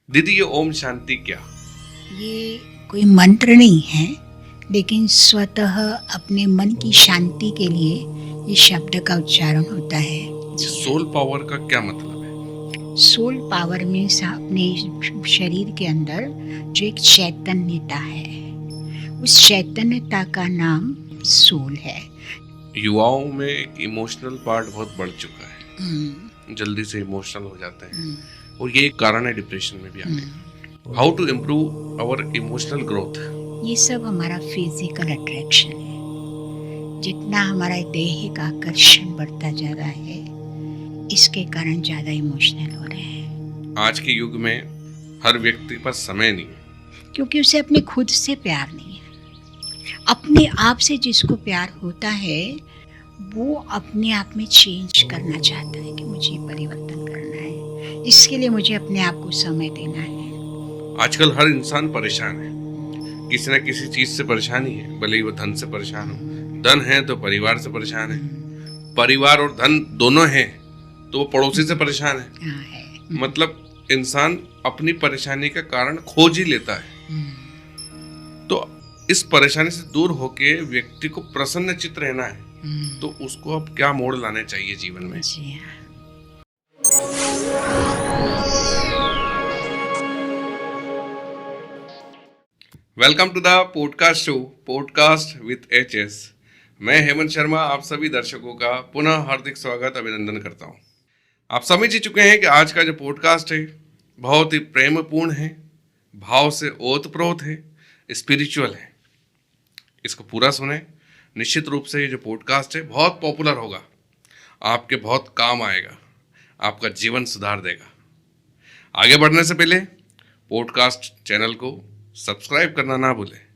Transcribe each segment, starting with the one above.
दीदी ये ओम शांति क्या? ये कोई मंत्र नहीं है, लेकिन स्वतः अपने मन की शांति के लिए ये शब्द का उच्चारण होता है। सोल पावर का क्या मतलब है? सोल पावर मीन्स अपने शरीर के अंदर जो एक चैतन्यता है, उस चैतन्यता का नाम सोल है। युवाओं में एक इमोशनल पार्ट बहुत बढ़ चुका है, हम्म, जल्दी से इमोशनल हो जाते हैं हम्म, और ये एक कारण है डिप्रेशन में भी आने का। How to improve our emotional growth? ये सब हमारा फिजिकल अट्रैक्शन है। जितना हमारा देहिक आकर्षण बढ़ता जा रहा है, इसके कारण ज़्यादा इमोशनल हो रहे हैं, आज के युग में हर व्यक्ति के पास समय नहीं है। क्योंकि उसे अपने खुद से प्यार नहीं है। अपने आप से जिसको प्यार होता है, वो अपने आप में चेंज करना चाहता है कि मुझे परिवर्तन करना है, इसके लिए मुझे अपने आप को समय देना है। आजकल हर इंसान परेशान है, किसी न किसी चीज से परेशानी है, भले ही वो धन से परेशान हो। धन है तो परिवार से परेशान है, परिवार और धन दोनों हैं तो वो पड़ोसी से परेशान है। हाँ है। मतलब इंसान अपनी परेशानी का कारण खोज ही लेता है। तो इस परेशानी से दूर होके व्यक्ति को प्रसन्न चित्त रहना है, तो उसको अब क्या मोड़ लाने चाहिए जीवन में? जी हाँ। Welcome to the podcast show, podcast with HS. मैं हेमंत शर्मा आप सभी दर्शकों का पुनः हार्दिक स्वागत अभिनंदन करता हूं। आप समझ ही चुके हैं कि आज का जो पॉडकास्ट है बहुत ही प्रेमपूर्ण है, भाव से ओतप्रोत है, स्पिरिचुअल है। इसको पूरा सुने, निश्चित रूप से ये जो पॉडकास्ट है बहुत पॉपुलर होगा, आपके बहुत काम आएगा, आपका जीवन सुधार देगा। आगे बढ़ने से पहले पॉडकास्ट चैनल को सब्सक्राइब करना ना भूलें।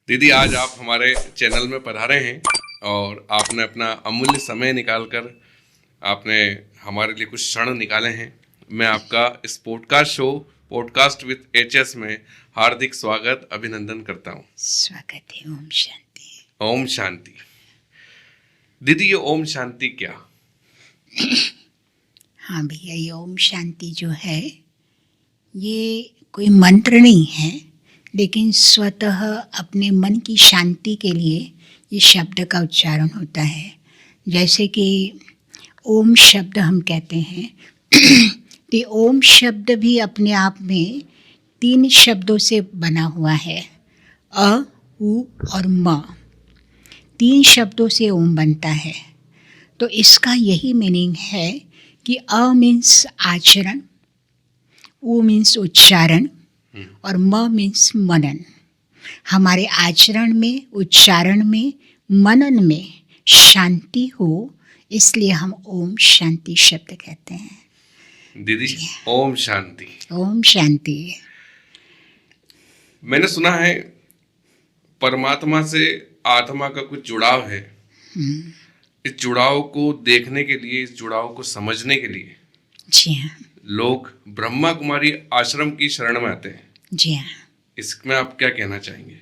दीदी आज आप हमारे चैनल में पधारे हैं और आपने अपना अमूल्य समय निकालकर आपने हमारे लिए कुछ क्षण निकाले हैं। मैं आपका इस podcast show podcast with HS में हार्दिक स्वागत अभिनंदन करता हूँ। स्वागत है। ओम शांति। ओम शांति। दीदी ये ओम शांति क्या? हाँ भैया, ये ओम शांति जो है, ये कोई मंत्र नहीं है, लेकिन स्वतः अपने मन की शांति के लिए ये शब्द का उच्चारण होता है। जैसे कि ओम शब्द हम कहते हैं, तो ओम शब्द भी अपने आप में 3 शब्दों से बना हुआ है। अ, उ और म, 3 शब्दों से ओम बनता है। तो इसका यही मीनिंग है कि अ मीन्स आचरण, उ मीन्स उच्चारण और म मीन्स मनन। हमारे आचरण में, उच्चारण में, मनन में शांति हो, इसलिए हम ओम शांति शब्द कहते हैं। दीदी ओम शांति। ओम शांति। मैंने सुना है परमात्मा से आत्मा का कुछ जुड़ाव है। इस जुड़ाव को देखने के लिए, इस जुड़ाव को समझने के लिए जी हाँ। लोग ब्रह्मा कुमारी आश्रम की शरण में आते हैं। जी हाँ। इसमें आप क्या कहना चाहेंगे?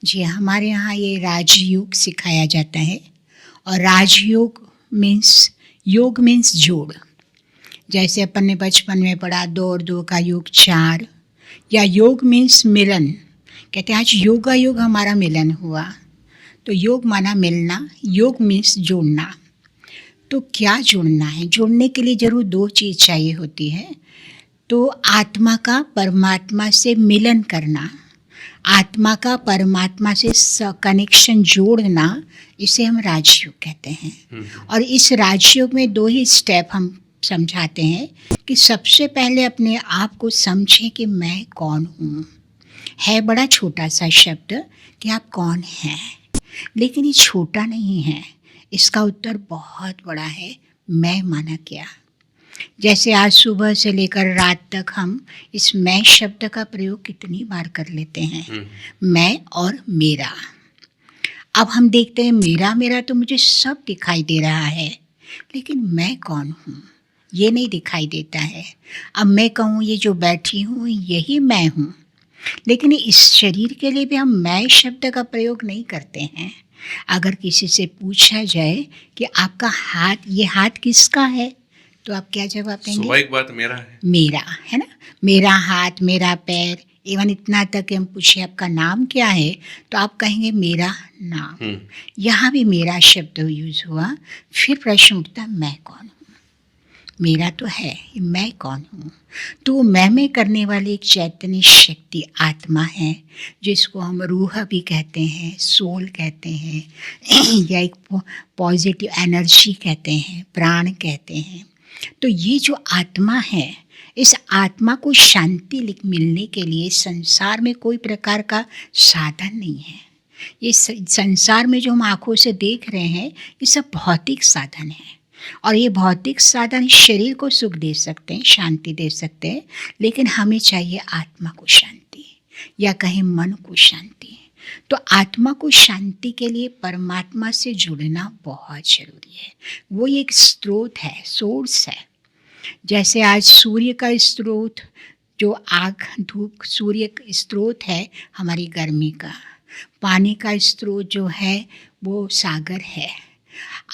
जी, हमारे यहाँ ये राजयोग सिखाया जाता है। और राजयोग मीन्स, योग मीन्स जोड़। जैसे अपन ने बचपन में पढ़ा 2 और 2 का योग 4, या योग मीन्स मिलन। कहते हैं आज योगा योग हमारा मिलन हुआ, तो योग माना मिलना, योग मीन्स जोड़ना। तो क्या जोड़ना है? जोड़ने के लिए ज़रूर 2 चीज़ चाहिए होती है। तो आत्मा का परमात्मा से मिलन करना, आत्मा का परमात्मा से कनेक्शन जोड़ना, इसे हम राजयोग कहते हैं। और इस राजयोग में 2 ही स्टेप हम समझाते हैं कि सबसे पहले अपने आप को समझें कि मैं कौन हूँ। है बड़ा छोटा सा शब्द कि आप कौन हैं, लेकिन ये छोटा नहीं है, इसका उत्तर बहुत बड़ा है। मैं माना क्या? जैसे आज सुबह से लेकर रात तक हम इस मैं शब्द का प्रयोग कितनी बार कर लेते हैं, मैं और मेरा। अब हम देखते हैं मेरा मेरा तो मुझे सब दिखाई दे रहा है, लेकिन मैं कौन हूँ ये नहीं दिखाई देता है। अब मैं कहूँ ये जो बैठी हूँ यही मैं हूँ, लेकिन इस शरीर के लिए भी हम मैं शब्द का प्रयोग नहीं करते हैं। अगर किसी से पूछा जाए कि आपका हाथ, ये हाथ किसका है, तो आप क्या जवाब देंगे? स्वाभाविक बात मेरा है। मेरा, है ना? मेरा हाथ, मेरा पैर, इवन इतना तक कि हम पूछे आपका नाम क्या है, तो आप कहेंगे मेरा नाम। यहाँ भी मेरा शब्द यूज हुआ। फिर प्रश्न उठता, मैं कौन हूँ? मेरा तो है, मैं कौन हूँ? तो मैं करने वाली एक चैतन्य शक्ति आत्मा है, जिसको हम रूह भी कहते हैं, सोल कहते हैं या एक पॉजिटिव एनर्जी कहते हैं, प्राण कहते हैं। तो ये जो आत्मा है, इस आत्मा को शांति मिलने के लिए संसार में कोई प्रकार का साधन नहीं है। ये संसार में जो हम आँखों से देख रहे हैं, ये सब भौतिक साधन है। और ये भौतिक साधन शरीर को सुख दे सकते हैं, शांति दे सकते हैं, लेकिन हमें चाहिए आत्मा को शांति, या कहें मन को शांति। तो आत्मा को शांति के लिए परमात्मा से जुड़ना बहुत ज़रूरी है। वो एक स्रोत है, सोर्स है। जैसे आज सूर्य का स्रोत, जो आग धूप, सूर्य का स्रोत है हमारी गर्मी का। पानी का स्रोत जो है वो सागर है।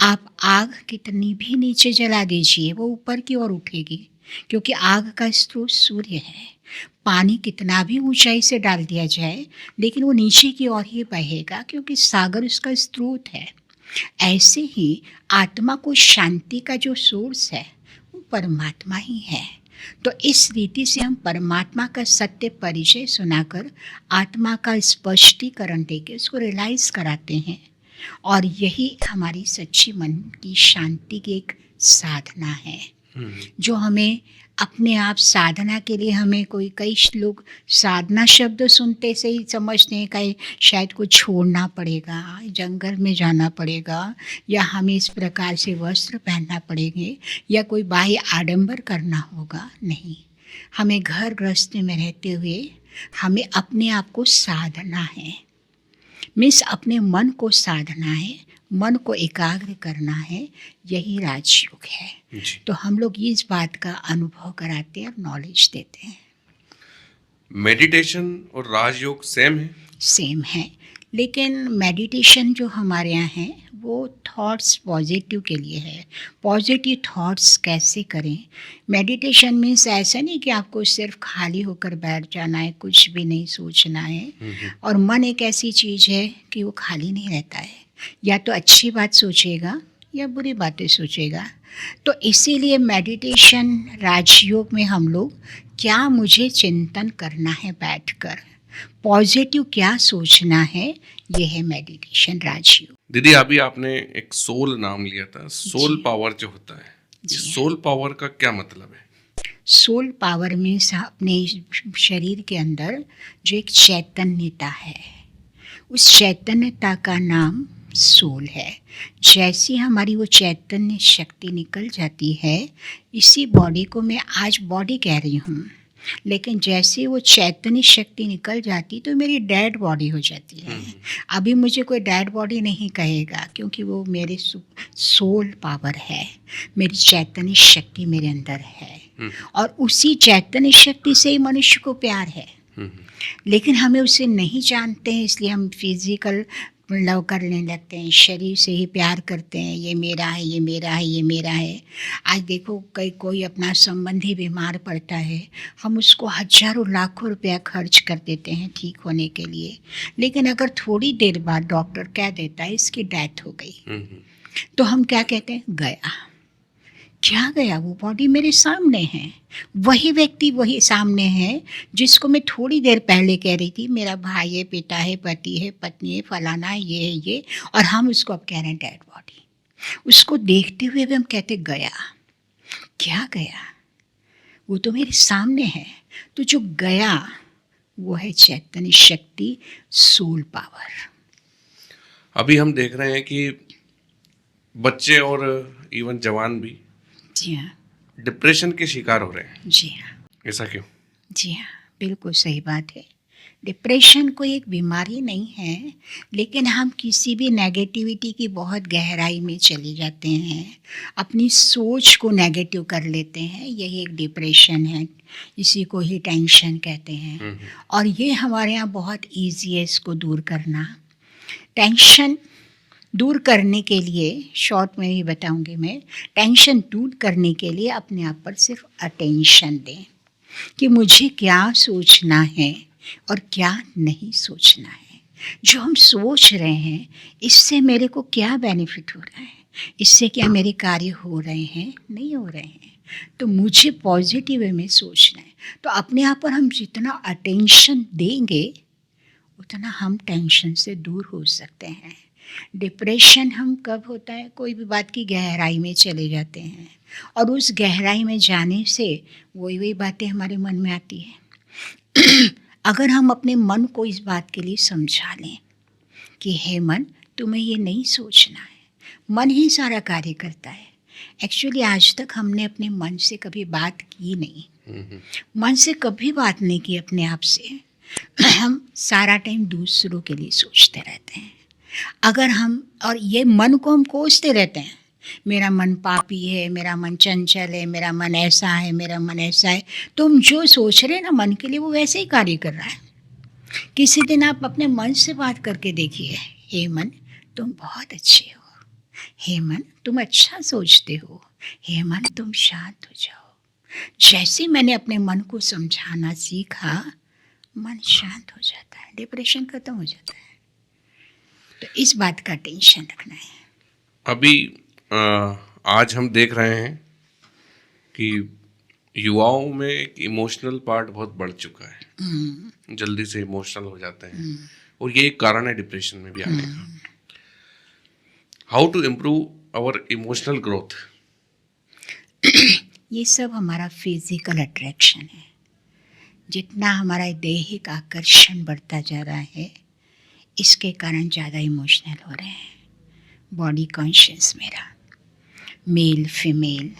आप आग कितनी भी नीचे जला दीजिए, वो ऊपर की ओर उठेगी, क्योंकि आग का स्रोत सूर्य है। पानी कितना भी ऊंचाई से डाल दिया जाए, लेकिन वो नीचे की ओर ही बहेगा, क्योंकि सागर उसका स्रोत है। ऐसे ही आत्मा को शांति का जो सोर्स है वो परमात्मा ही है। तो इस रीति से हम परमात्मा का सत्य परिचय सुनाकर आत्मा का स्पष्टीकरण देकर उसको रियलाइज़ कराते हैं। और यही हमारी सच्ची मन की शांति की एक साधना है, जो हमें अपने आप साधना के लिए, हमें कई लोग साधना शब्द सुनते से ही समझते हैं कहीं शायद कुछ छोड़ना पड़ेगा, जंगल में जाना पड़ेगा, या हमें इस प्रकार से वस्त्र पहनना पड़ेंगे, या कोई बाह्य आडंबर करना होगा। नहीं, हमें घर गृहस्थी में रहते हुए हमें अपने आप को साधना है। मीन्स अपने मन को साधना है, मन को एकाग्र करना है। यही राजयोग है। तो हम लोग इस बात का अनुभव कराते हैं और नॉलेज देते हैं। मेडिटेशन और राजयोग सेम है? सेम है, लेकिन मेडिटेशन जो हमारे यहाँ है वो थॉट्स पॉजिटिव के लिए है। पॉजिटिव थॉट्स कैसे करें? मेडिटेशन मीन्स ऐसा नहीं कि आपको सिर्फ खाली होकर बैठ जाना है, कुछ भी नहीं सोचना है। और मन एक ऐसी चीज़ है कि वो खाली नहीं रहता है, या तो अच्छी बात सोचेगा या बुरी बातें सोचेगा। तो इसीलिए मेडिटेशन, राजयोग में हम लोग क्या मुझे चिंतन करना है बैठकर, पॉजिटिव क्या सोचना है, ये है मेडिटेशन, राजयोग। दीदी, अभी आपने एक सोल नाम लिया था, सोल पावर जो होता है, सोल पावर का क्या मतलब है? सोल पावर में अपने शरीर के अंदर जो एक चैतन्यता है, उस चैतन्यता का नाम सोल है। जैसी हमारी वो चैतन्य शक्ति निकल जाती है, इसी बॉडी को मैं आज बॉडी कह रही हूँ, लेकिन जैसे वो चैतन्य शक्ति निकल जाती तो मेरी डेड बॉडी हो जाती है। अभी मुझे कोई डेड बॉडी नहीं कहेगा, क्योंकि वो मेरे सोल पावर है, मेरी चैतन्य शक्ति मेरे अंदर है। और उसी चैतन्य शक्ति से ही मनुष्य को प्यार है। लेकिन हमें उसे नहीं जानते हैं, इसलिए हम फिजिकल लव करने लगते हैं, शरीर से ही प्यार करते हैं, ये मेरा है, ये मेरा है, ये मेरा है। आज देखो कोई अपना संबंधी बीमार पड़ता है, हम उसको हजारों लाखों रुपया खर्च कर देते हैं ठीक होने के लिए, लेकिन अगर थोड़ी देर बाद डॉक्टर कह देता है इसकी डेथ हो गई, तो हम क्या कहते हैं? गया। क्या गया? वो बॉडी मेरे सामने है, वही व्यक्ति वही सामने है जिसको मैं थोड़ी देर पहले कह रही थी मेरा भाई है, पिता है, पति है, पत्नी है, फलाना है, ये है, ये, और हम उसको अब कह रहे हैं डेड बॉडी। उसको देखते हुए भी हम कहते गया। क्या गया? वो तो मेरे सामने है। तो जो गया वो है चैतन्य शक्ति, सोल पावर। अभी हम देख रहे हैं कि बच्चे और इवन जवान भी जी हाँ, डिप्रेशन के शिकार हो रहे हैं। जी हाँ, ऐसा क्यों? जी हाँ, बिल्कुल सही बात है। डिप्रेशन कोई एक बीमारी नहीं है, लेकिन हम किसी भी नेगेटिविटी की बहुत गहराई में चले जाते हैं, अपनी सोच को नेगेटिव कर लेते हैं, यही एक डिप्रेशन है। इसी को ही टेंशन कहते हैं। और ये हमारे यहाँ बहुत ईजी है इसको दूर करना। टेंशन दूर करने के लिए, शॉर्ट में भी बताऊंगी मैं, टेंशन दूर करने के लिए अपने आप पर सिर्फ अटेंशन दें कि मुझे क्या सोचना है और क्या नहीं सोचना है। जो हम सोच रहे हैं इससे मेरे को क्या बेनिफिट हो रहा है, इससे क्या मेरे कार्य हो रहे हैं, नहीं हो रहे हैं, तो मुझे पॉजिटिव वे में सोचना है। तो अपने आप पर हम जितना अटेंशन देंगे उतना हम टेंशन से दूर हो सकते हैं। डिप्रेशन हम कब होता है, कोई भी बात की गहराई में चले जाते हैं और उस गहराई में जाने से वही बातें हमारे मन में आती है। अगर हम अपने मन को इस बात के लिए समझा लें कि हे मन, तुम्हें ये नहीं सोचना है, मन ही सारा कार्य करता है। एक्चुअली आज तक हमने अपने मन से कभी बात की नहीं, मन से कभी बात नहीं की अपने आप से। हम सारा टाइम दूसरों के लिए सोचते रहते हैं। अगर हम, और ये मन को हम कोसते रहते हैं, मेरा मन पापी है, मेरा मन चंचल है, मेरा मन ऐसा है, मेरा मन ऐसा है। तो हम जो सोच रहे हैं ना मन के लिए, वो वैसे ही कार्य कर रहा है। किसी दिन आप अपने मन से बात करके देखिए, हे मन तुम बहुत अच्छे हो, हे मन तुम अच्छा सोचते हो, हे मन तुम शांत हो जाओ। जैसे मैंने अपने मन को समझाना सीखा, मन शांत हो जाता है, डिप्रेशन खत्म हो जाता है। तो इस बात का टेंशन रखना है। अभी आज हम देख रहे हैं कि युवाओं में एक इमोशनल पार्ट बहुत बढ़ चुका है, जल्दी से इमोशनल हो जाते हैं और ये एक कारण है डिप्रेशन में भी आने का। How to improve our emotional growth? ये सब हमारा फिजिकल अट्रैक्शन है। जितना हमारा दैहिक आकर्षण बढ़ता जा रहा है, इसके कारण ज़्यादा इमोशनल हो रहे हैं। बॉडी कॉन्शियस मेरा, मेल फीमेल,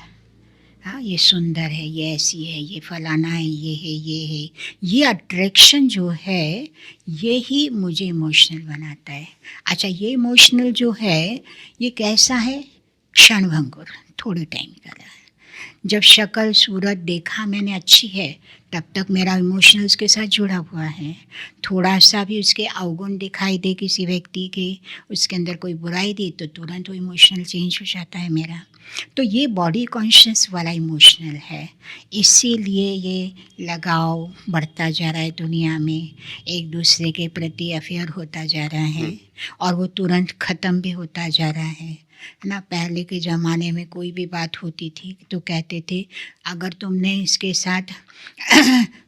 हाँ ये सुंदर है, ये ऐसी है, ये फलाना है, ये है, ये है, ये अट्रैक्शन जो है ये ही मुझे इमोशनल बनाता है। अच्छा, ये इमोशनल जो है ये कैसा है, क्षणभंगुर, थोड़े टाइम का है। जब शक्ल सूरत देखा मैंने अच्छी है, तब तक मेरा इमोशनल उसके साथ जुड़ा हुआ है। थोड़ा सा भी उसके अवगुण दिखाई दे किसी व्यक्ति के, उसके अंदर कोई बुराई दी, तो तुरंत वो इमोशनल चेंज हो जाता है मेरा। तो ये बॉडी कॉन्शियस वाला इमोशनल है। इसीलिए ये लगाव बढ़ता जा रहा है दुनिया में, एक दूसरे के प्रति अफेयर होता जा रहा है और वो तुरंत ख़त्म भी होता जा रहा है ना। पहले के ज़माने में कोई भी बात होती थी तो कहते थे अगर तुमने इसके साथ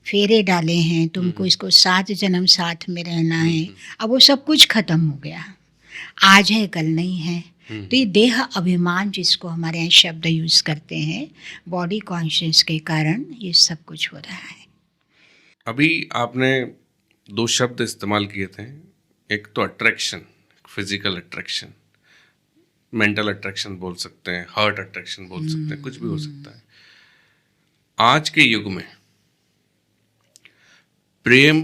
फेरे डाले हैं, तुमको इसको 7 जन्म साथ में रहना है। अब वो सब कुछ ख़त्म हो गया, आज है कल नहीं है। तो ये देह अभिमान जिसको हमारे यहाँ शब्द यूज़ करते हैं, बॉडी कॉन्शियस के कारण ये सब कुछ हो रहा है। अभी आपने 2 शब्द इस्तेमाल किए थे, एक तो attraction, physical attraction, mental attraction बोल सकते हैं, हार्ट अट्रैक्शन बोल सकते हैं, कुछ भी हो सकता है। आज के युग में प्रेम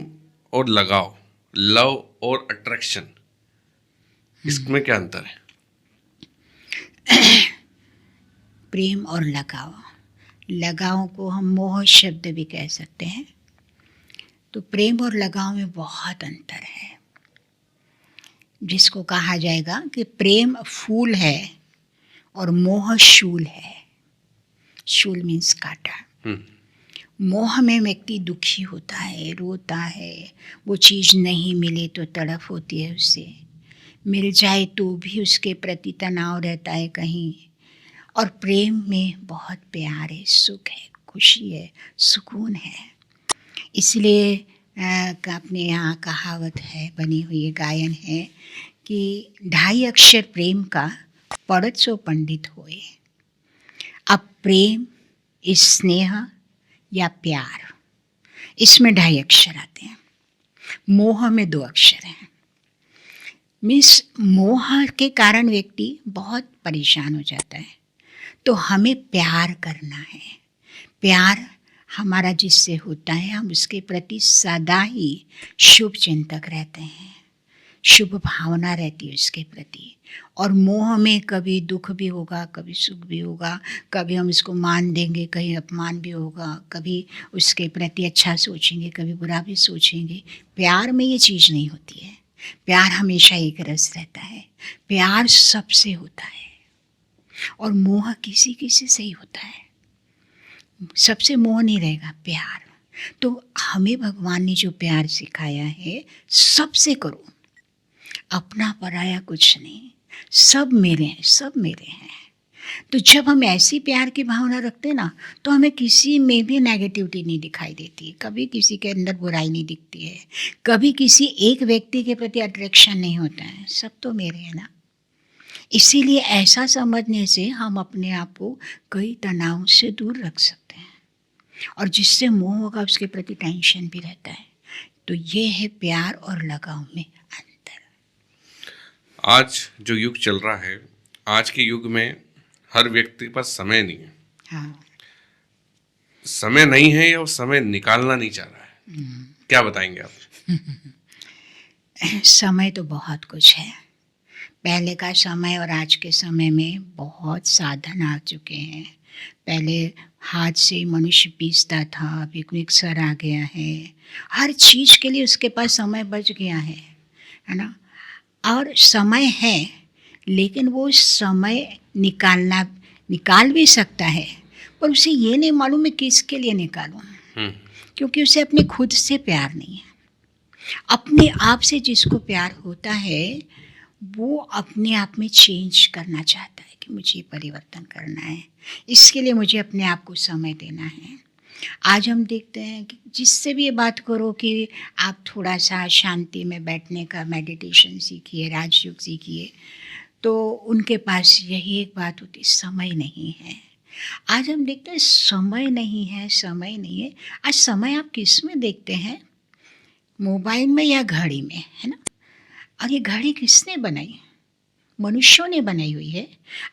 और लगाव, लव और अट्रैक्शन, इसमें क्या अंतर है? प्रेम और लगाव, लगाव को हम मोह शब्द भी कह सकते हैं। तो प्रेम और लगाव में बहुत अंतर है, जिसको कहा जाएगा कि प्रेम फूल है और मोह शूल है। शूल मीन्स कांटा। मोह में व्यक्ति दुखी होता है, रोता है, वो चीज़ नहीं मिले तो तड़प होती है उसे, मिल जाए तो भी उसके प्रति तनाव रहता है कहीं। और प्रेम में बहुत प्यार है, सुख है, खुशी है, सुकून है। इसलिए अपने यहाँ कहावत है, बनी हुई गायन है कि 2.5 अक्षर प्रेम का पढ़त सो पंडित होए। अब प्रेम, स्नेह या प्यार, इसमें 2.5 अक्षर आते हैं। मोह में 2 अक्षर हैं। मीन्स मोह के कारण व्यक्ति बहुत परेशान हो जाता है। तो हमें प्यार करना है। प्यार हमारा जिससे होता है हम उसके प्रति सदा ही शुभ चिंतक रहते हैं, शुभ भावना रहती है उसके प्रति। और मोह में कभी दुख भी होगा, कभी सुख भी होगा, कभी हम उसको मान देंगे, कहीं अपमान भी होगा, कभी उसके प्रति अच्छा सोचेंगे, कभी बुरा भी सोचेंगे। प्यार में ये चीज़ नहीं होती है। प्यार हमेशा एक रस रहता है, प्यार सबसे होता है और मोह किसी किसी से ही होता है। सबसे मोह नहीं रहेगा, प्यार। तो हमें भगवान ने जो प्यार सिखाया है, सबसे करो, अपना पराया कुछ नहीं, सब मेरे हैं, सब मेरे हैं। तो जब हम ऐसी प्यार की भावना रखते हैं ना, तो हमें किसी में भी नेगेटिविटी नहीं दिखाई देती, कभी किसी के अंदर बुराई नहीं दिखती है, कभी किसी एक व्यक्ति के प्रति अट्रैक्शन नहीं होता है, सब तो मेरे हैं ना। इसीलिए ऐसा समझने से हम अपने आप को कई तनाव से दूर रख सकते हैं, और जिससे मोह होगा उसके प्रति टेंशन भी रहता है। तो ये है प्यार और लगाव में अंतर। आज जो युग चल रहा है, आज के युग में हर व्यक्ति के पास समय नहीं है। हाँ, समय नहीं है या वो समय निकालना नहीं चाह रहा है, क्या बताएंगे आप? समय तो बहुत कुछ है। पहले का समय और आज के समय में बहुत साधन आ चुके हैं। पहले हाथ से मनुष्य पीसता था, अभी मिक्सर आ गया है, हर चीज़ के लिए उसके पास समय बच गया है ना। और समय है, लेकिन वो समय निकाल भी सकता है, पर उसे ये नहीं मालूम मैं किसके लिए निकालूं, क्योंकि उसे अपने खुद से प्यार नहीं है। अपने आप से जिसको प्यार होता है, वो अपने आप में चेंज करना चाहता है कि मुझे परिवर्तन करना है, इसके लिए मुझे अपने आप को समय देना है। आज हम देखते हैं कि जिससे भी ये बात करो कि आप थोड़ा सा शांति में बैठने का मेडिटेशन सीखिए, राजयोग सीखिए, तो उनके पास यही एक बात होती, समय नहीं है। आज हम देखते हैं समय नहीं है, समय नहीं है। आज समय आप किस में देखते हैं? मोबाइल में या घड़ी में, है ना। और ये घड़ी किसने बनाई? मनुष्यों ने बनाई हुई है।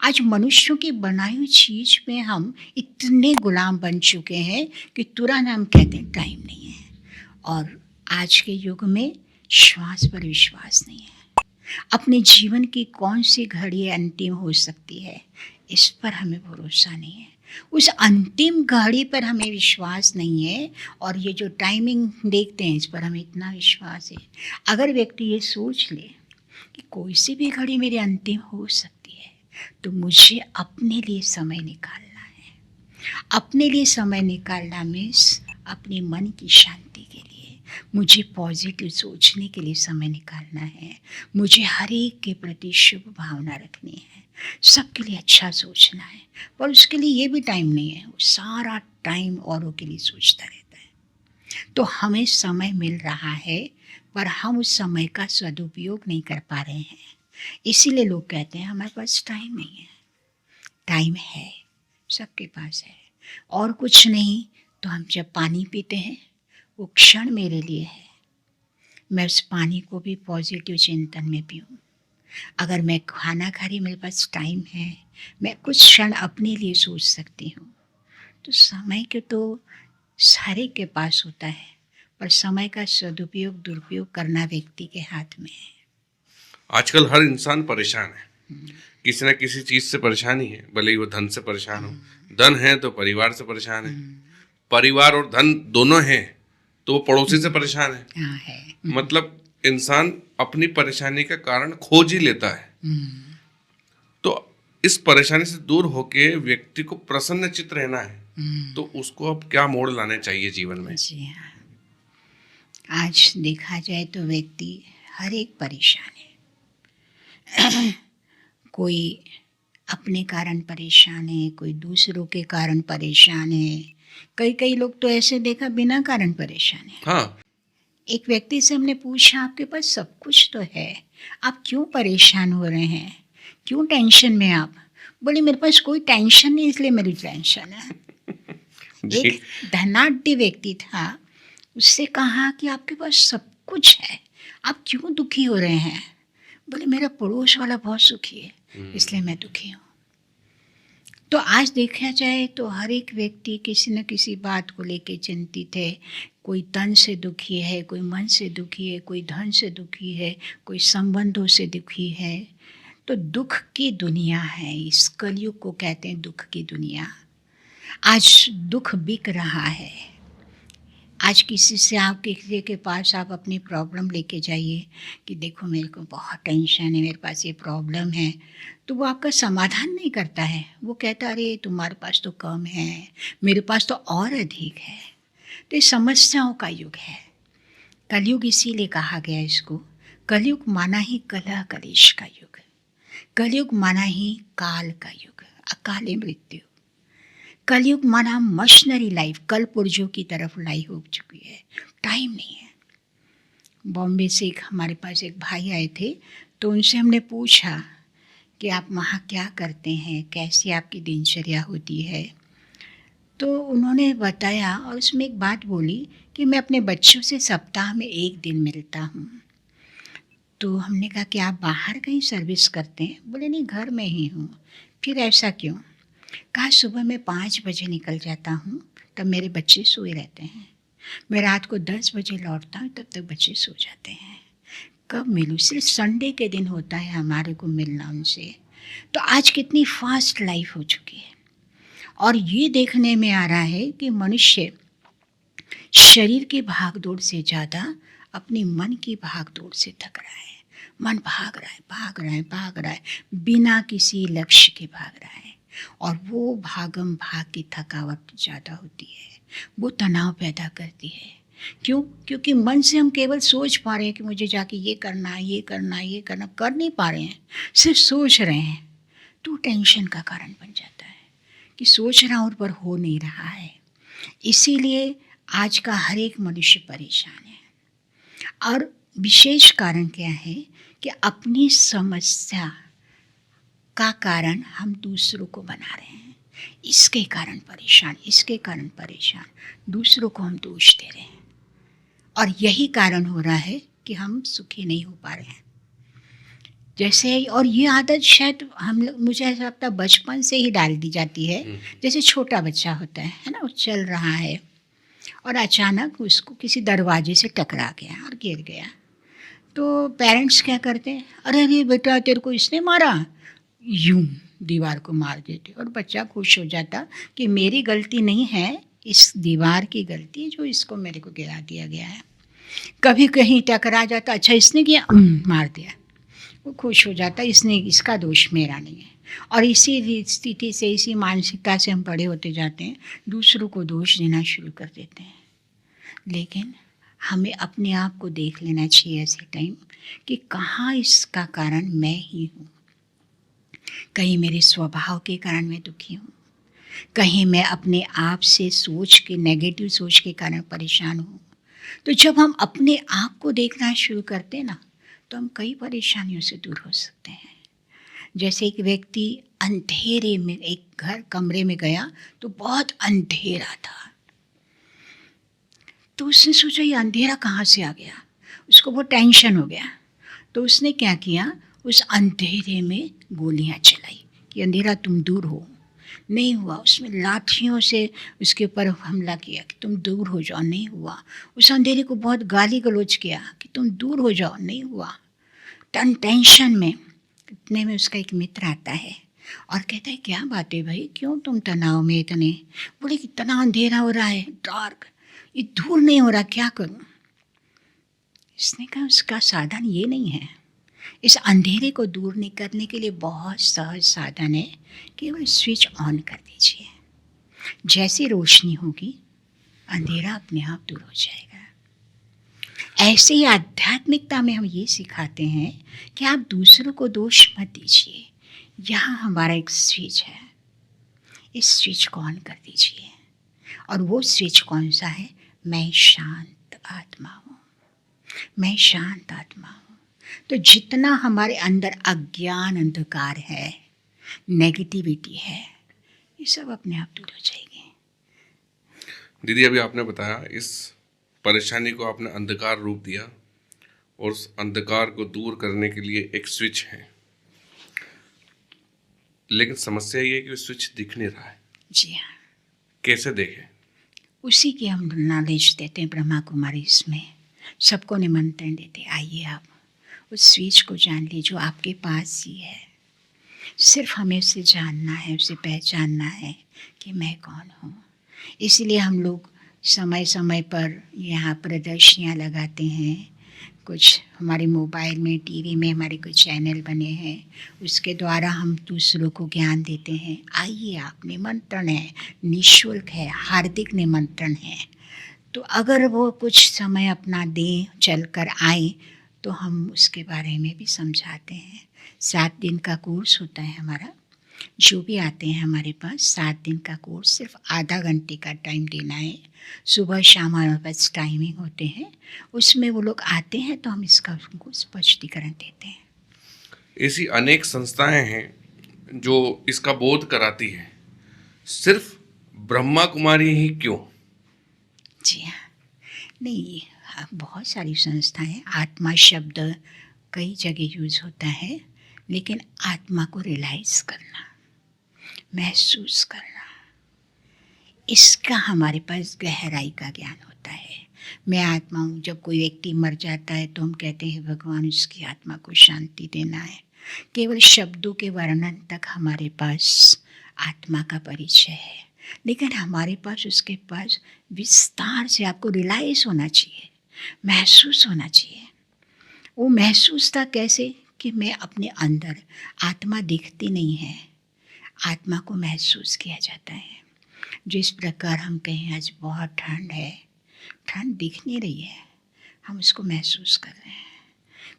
आज मनुष्यों की बनाई हुई चीज़ में हम इतने गुलाम बन चुके हैं कि तुरंत हम कहते हैं टाइम नहीं है। और आज के युग में श्वास पर विश्वास नहीं है। अपने जीवन की कौन सी घड़ी अंतिम हो सकती है, इस पर हमें भरोसा नहीं है। उस अंतिम घड़ी पर हमें विश्वास नहीं है, और ये जो टाइमिंग देखते हैं इस पर हमें इतना विश्वास है। अगर व्यक्ति ये सोच ले कि कोई सी भी घड़ी मेरी अंतिम हो सकती है, तो मुझे अपने लिए समय निकालना है। अपने लिए समय निकालना मीन्स अपने मन की शांति के लिए मुझे पॉजिटिव सोचने के लिए समय निकालना है। मुझे हर एक के प्रति शुभ भावना रखनी है, सबके लिए अच्छा सोचना है। पर उसके लिए ये भी टाइम नहीं है, वो सारा टाइम औरों के लिए सोचता रहता है। तो हमें समय मिल रहा है, पर हम उस समय का सदुपयोग नहीं कर पा रहे हैं। इसीलिए लोग कहते हैं हमारे पास टाइम नहीं है। टाइम है, सबके पास है। और कुछ नहीं तो हम जब पानी पीते हैं, वो क्षण मेरे लिए है। मैं उस पानी को भी पॉजिटिव चिंतन में पीऊँ। अगर मैं खाना खा रही, मेरे पास टाइम है, मैं कुछ क्षण अपने लिए सोच सकती हूँ। तो समय के तो सारे के पास होता है, पर समय का सदुपयोग दुरुपयोग करना व्यक्ति के हाथ में है। आजकल हर इंसान परेशान है, किसी न किसी चीज से परेशानी है, भले ही वो धन से परेशान हो। धन है तो परिवार से परेशान है, परिवार और धन दोनों हैं तो वो पड़ोसी से परेशान है। हाँ है। मतलब इंसान अपनी परेशानी का कारण खोज ही लेता है। तो इस परेशानी से दूर होके व्यक्ति को प्रसन्नचित्त रहना है, तो उसको अब क्या मोड़ लाने चाहिए जीवन में? जी हाँ, आज देखा जाए तो व्यक्ति हर एक परेशान है। कोई अपने कारण परेशान है, कोई दूसरों के कारण परेशान है, कई लोग तो ऐसे देखा बिना कारण परेशान है। हाँ, एक व्यक्ति से हमने पूछा आपके पास सब कुछ तो है, आप क्यों परेशान हो रहे हैं, क्यों टेंशन में आप? बोले मेरे पास कोई टेंशन नहीं, इसलिए मेरी टेंशन है। एक धनाढ्य व्यक्ति था, उससे कहा कि आपके पास सब कुछ है, आप क्यों दुखी हो रहे हैं? बोले मेरा पड़ोस वाला बहुत सुखी है, इसलिए मैं दुखी हूँ। तो आज देखा जाए तो हर एक व्यक्ति किसी न किसी बात को लेके चिंतित है। कोई तन से दुखी है, कोई मन से दुखी है, कोई धन से दुखी है, कोई संबंधों से दुखी है। तो दुख की दुनिया है, इस कलयुग को कहते हैं दुख की दुनिया। आज दुख बिक रहा है। आज किसी से आप किसी के पास आप अपनी प्रॉब्लम लेके जाइए कि देखो मेरे को बहुत टेंशन है, मेरे पास ये प्रॉब्लम है, तो वो आपका समाधान नहीं करता है। वो कहता अरे तुम्हारे पास तो कम है, मेरे पास तो और अधिक है। तो ये समस्याओं का युग है। कलयुग इसीलिए कहा गया इसको। कलयुग माना ही कलह कलेश का युग, कलयुग माना ही काल का युग, अकाले मृत्यु। कलयुग माना मशीनरी लाइफ, कल पुर्जों की तरफ लाई हो चुकी है, टाइम नहीं है। बॉम्बे से हमारे पास एक भाई आए थे, तो उनसे हमने पूछा कि आप वहाँ क्या करते हैं, कैसी आपकी दिनचर्या होती है। तो उन्होंने बताया और उसमें एक बात बोली कि मैं अपने बच्चों से सप्ताह में 1 दिन मिलता हूँ। तो हमने कहा कि आप बाहर कहीं सर्विस करते हैं? बोले नहीं, घर में ही हूँ। फिर ऐसा क्यों? कहा सुबह मैं 5 बजे निकल जाता हूँ, तब मेरे बच्चे सोए रहते हैं। मैं रात को 10 बजे लौटता हूँ, तब तक बच्चे सो जाते हैं। कब मिलूँ? सिर्फ संडे के दिन होता है हमारे को मिलना उनसे। तो आज कितनी फास्ट लाइफ हो चुकी है। और ये देखने में आ रहा है कि मनुष्य शरीर की भागदौड़ से ज़्यादा अपनी मन की भागदौड़ से थक रहा है। मन भाग रहा है, भाग रहा है, भाग रहा है, बिना किसी लक्ष्य के भाग रहा है। और वो भागम भाग की थकावट ज़्यादा होती है, वो तनाव पैदा करती है। क्यों? क्योंकि मन से हम केवल सोच पा रहे हैं कि मुझे जाके ये करना है, ये करना है, ये करना, कर नहीं पा रहे हैं, सिर्फ सोच रहे हैं। तो टेंशन का कारण बन जाता है कि सोच रहा हूँ पर हो नहीं रहा है। इसीलिए आज का हर एक मनुष्य परेशान है। और विशेष कारण क्या है कि अपनी समस्या का कारण हम दूसरों को बना रहे हैं। इसके कारण परेशान, इसके कारण परेशान, दूसरों को हम दोष दे रहे हैं। और यही कारण हो रहा है कि हम सुखी नहीं हो पा रहे हैं। जैसे, और ये आदत शायद हम लोग, मुझे ऐसा लगता है बचपन से ही डाल दी जाती है। जैसे छोटा बच्चा होता है ना, वो चल रहा है और अचानक उसको किसी दरवाजे से टकरा गया और गिर गया। तो पेरेंट्स क्या करते हैं? अरे अरे बेटा तेरे को इसने मारा, यूं दीवार को मार देते। और बच्चा खुश हो जाता कि मेरी गलती नहीं है, इस दीवार की गलती है जो इसको मेरे को गिरा दिया गया है। कभी कहीं टकरा जाता, अच्छा इसने किया, मार दिया, वो खुश हो जाता, इसने, इसका दोष मेरा नहीं है। और इसी स्थिति से, इसी मानसिकता से हम बड़े होते जाते हैं, दूसरों को दोष देना शुरू कर देते हैं। लेकिन हमें अपने आप को देख लेना चाहिए ऐसे टाइम कि कहाँ इसका कारण मैं ही हूँ। कहीं मेरे स्वभाव के कारण मैं दुखी हूँ, कहीं मैं अपने आप से सोच के, नेगेटिव सोच के कारण परेशान हूँ। तो जब हम अपने आप को देखना शुरू करते हैं ना, तो हम कई परेशानियों से दूर हो सकते हैं। जैसे एक व्यक्ति अंधेरे में एक कमरे में गया तो बहुत अंधेरा था, तो उसने सोचा ये अंधेरा कहाँ से आ गया, उसको बहुत टेंशन हो गया। तो उसने क्या किया, उस अंधेरे में गोलियां चलाई कि अंधेरा तुम दूर हो। नहीं हुआ। उसमें लाठियों से उसके ऊपर हमला किया कि तुम दूर हो जाओ, नहीं हुआ। उस अंधेरे को बहुत गाली गलौज किया कि तुम दूर हो जाओ, नहीं हुआ। टेंशन में, इतने में उसका एक मित्र आता है और कहता है क्या बात है भाई, क्यों तुम तनाव में इतने? बोले कि इतना अंधेरा हो रहा है, डार्क, ये दूर नहीं हो रहा, क्या करूं? इसने कहा उसका साधन ये नहीं है, इस अंधेरे को दूर नहीं करने के लिए बहुत सहज साधन है, केवल स्विच ऑन कर दीजिए। जैसी रोशनी होगी अंधेरा अपने आप दूर हो जाएगा। ऐसे ही आध्यात्मिकता में हम ये सिखाते हैं कि आप दूसरों को दोष मत दीजिए। यहाँ हमारा एक स्विच है, इस स्विच को ऑन कर दीजिए। और वो स्विच कौन सा है? मैं शांत आत्मा हूँ, मैं शांत आत्मा हूँ। तो जितना हमारे अंदर अज्ञान, अंधकार है, नेगेटिविटी है, ये सब अपने आप दूर हो जाएगी। दीदी अभी आपने बताया इस परेशानी को आपने अंधकार रूप दिया और उस अंधकार को दूर करने के लिए एक स्विच है। लेकिन समस्या ये है कि वो स्विच दिख नहीं रहा है, जी हाँ, कैसे देखें? उसी की हम नॉलेज देते हैं ब्रह्मा कुमारी इसमें, सबको निमंत्रण देते, आइए आप उस स्विच को जान लीजिए जो आपके पास ही है। सिर्फ हमें उसे जानना है, उसे पहचानना है कि मैं कौन हूँ। इसलिए हम लोग समय समय पर यहाँ प्रदर्शनियाँ लगाते हैं, कुछ हमारे मोबाइल में, टीवी में हमारे कुछ चैनल बने हैं, उसके द्वारा हम दूसरों को ज्ञान देते हैं। आइए आप, निमंत्रण है, निःशुल्क है, हार्दिक निमंत्रण है। तो अगर वो कुछ समय अपना दें, चल कर आए, तो हम उसके बारे में भी समझाते हैं। 7 दिन का कोर्स होता है हमारा, जो भी आते हैं हमारे पास 7 दिन का कोर्स, सिर्फ आधा घंटे का टाइम देना है। सुबह शाम हमारे पास टाइमिंग होते हैं, उसमें वो लोग आते हैं तो हम इसका उनको स्पष्टीकरण देते हैं। ऐसी अनेक संस्थाएं हैं जो इसका बोध कराती है, सिर्फ ब्रह्मा कुमारी ही क्यों? जी हाँ, नहीं, बहुत सारी संस्थाएं, आत्मा शब्द कई जगह यूज़ होता है, लेकिन आत्मा को रियलाइज़ करना, महसूस करना, इसका हमारे पास गहराई का ज्ञान होता है। मैं आत्मा हूँ। जब कोई व्यक्ति मर जाता है तो हम कहते हैं भगवान उसकी आत्मा को शांति देना है। केवल शब्दों के वर्णन तक हमारे पास आत्मा का परिचय है, लेकिन हमारे पास उसके पास विस्तार से आपको रियलाइज़ होना चाहिए, महसूस होना चाहिए। वो महसूस था कैसे कि मैं अपने अंदर, आत्मा दिखती नहीं है, आत्मा को महसूस किया जाता है। जिस प्रकार हम कहें आज बहुत ठंड है, ठंड दिख नहीं रही है, हम उसको महसूस कर रहे हैं।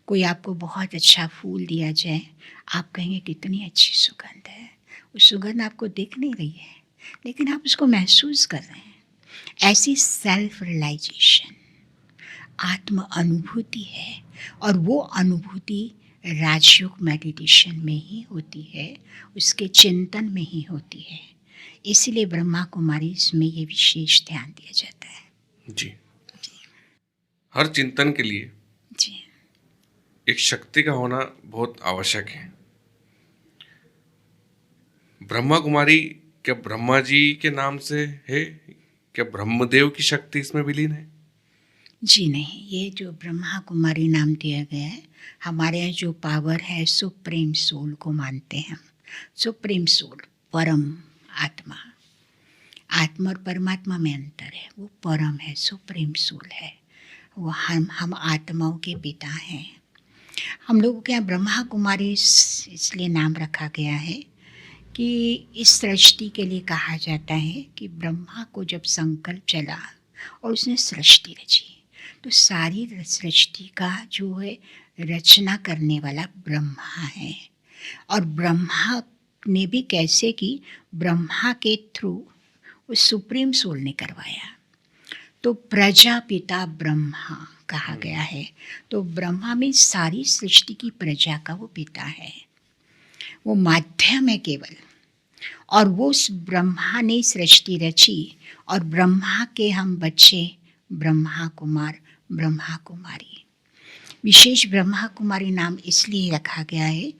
कोई आपको बहुत अच्छा फूल दिया जाए, आप कहेंगे कितनी अच्छी सुगंध है, वो सुगंध आपको दिख नहीं रही है, लेकिन आप उसको महसूस कर रहे हैं। ऐसी सेल्फ रियलाइजेशन आत्म अनुभूति है, और वो अनुभूति राजयोग मेडिटेशन में ही होती है, उसके चिंतन में ही होती है। इसलिए ब्रह्मा कुमारी इसमें ये विशेष ध्यान दिया जाता है। जी, हर चिंतन के लिए जी एक शक्ति का होना बहुत आवश्यक है। ब्रह्मा कुमारी क्या ब्रह्मा जी के नाम से है? क्या ब्रह्मदेव की शक्ति इसमें विलीन है? जी नहीं, ये जो ब्रह्मा कुमारी नाम दिया गया है, हमारे यहाँ जो पावर है सुप्रीम सोल को मानते हैं हम। सुप्रीम सोल, परम आत्मा, आत्मा और परमात्मा में अंतर है, वो परम है, सुप्रीम सोल है, वो हम आत्माओं के पिता हैं। हम लोगों के यहाँ ब्रह्मा कुमारी इसलिए नाम रखा गया है कि इस सृष्टि के लिए कहा जाता है कि ब्रह्मा को जब संकल्प चला और उसने सृष्टि रची, तो सारी सृष्टि का जो है रचना करने वाला ब्रह्मा है। और ब्रह्मा ने भी कैसे की, ब्रह्मा के थ्रू उस सुप्रीम सोल ने करवाया, तो प्रजापिता ब्रह्मा कहा गया है। तो ब्रह्मा में सारी सृष्टि की प्रजा का वो पिता है, वो माध्यम है केवल। और वो उस ब्रह्मा ने सृष्टि रची, और ब्रह्मा के हम बच्चे ब्रह्मा कुमार, ब्रह्मा कुमारी। विशेष ब्रह्मा कुमारी नाम इसलिए रखा गया है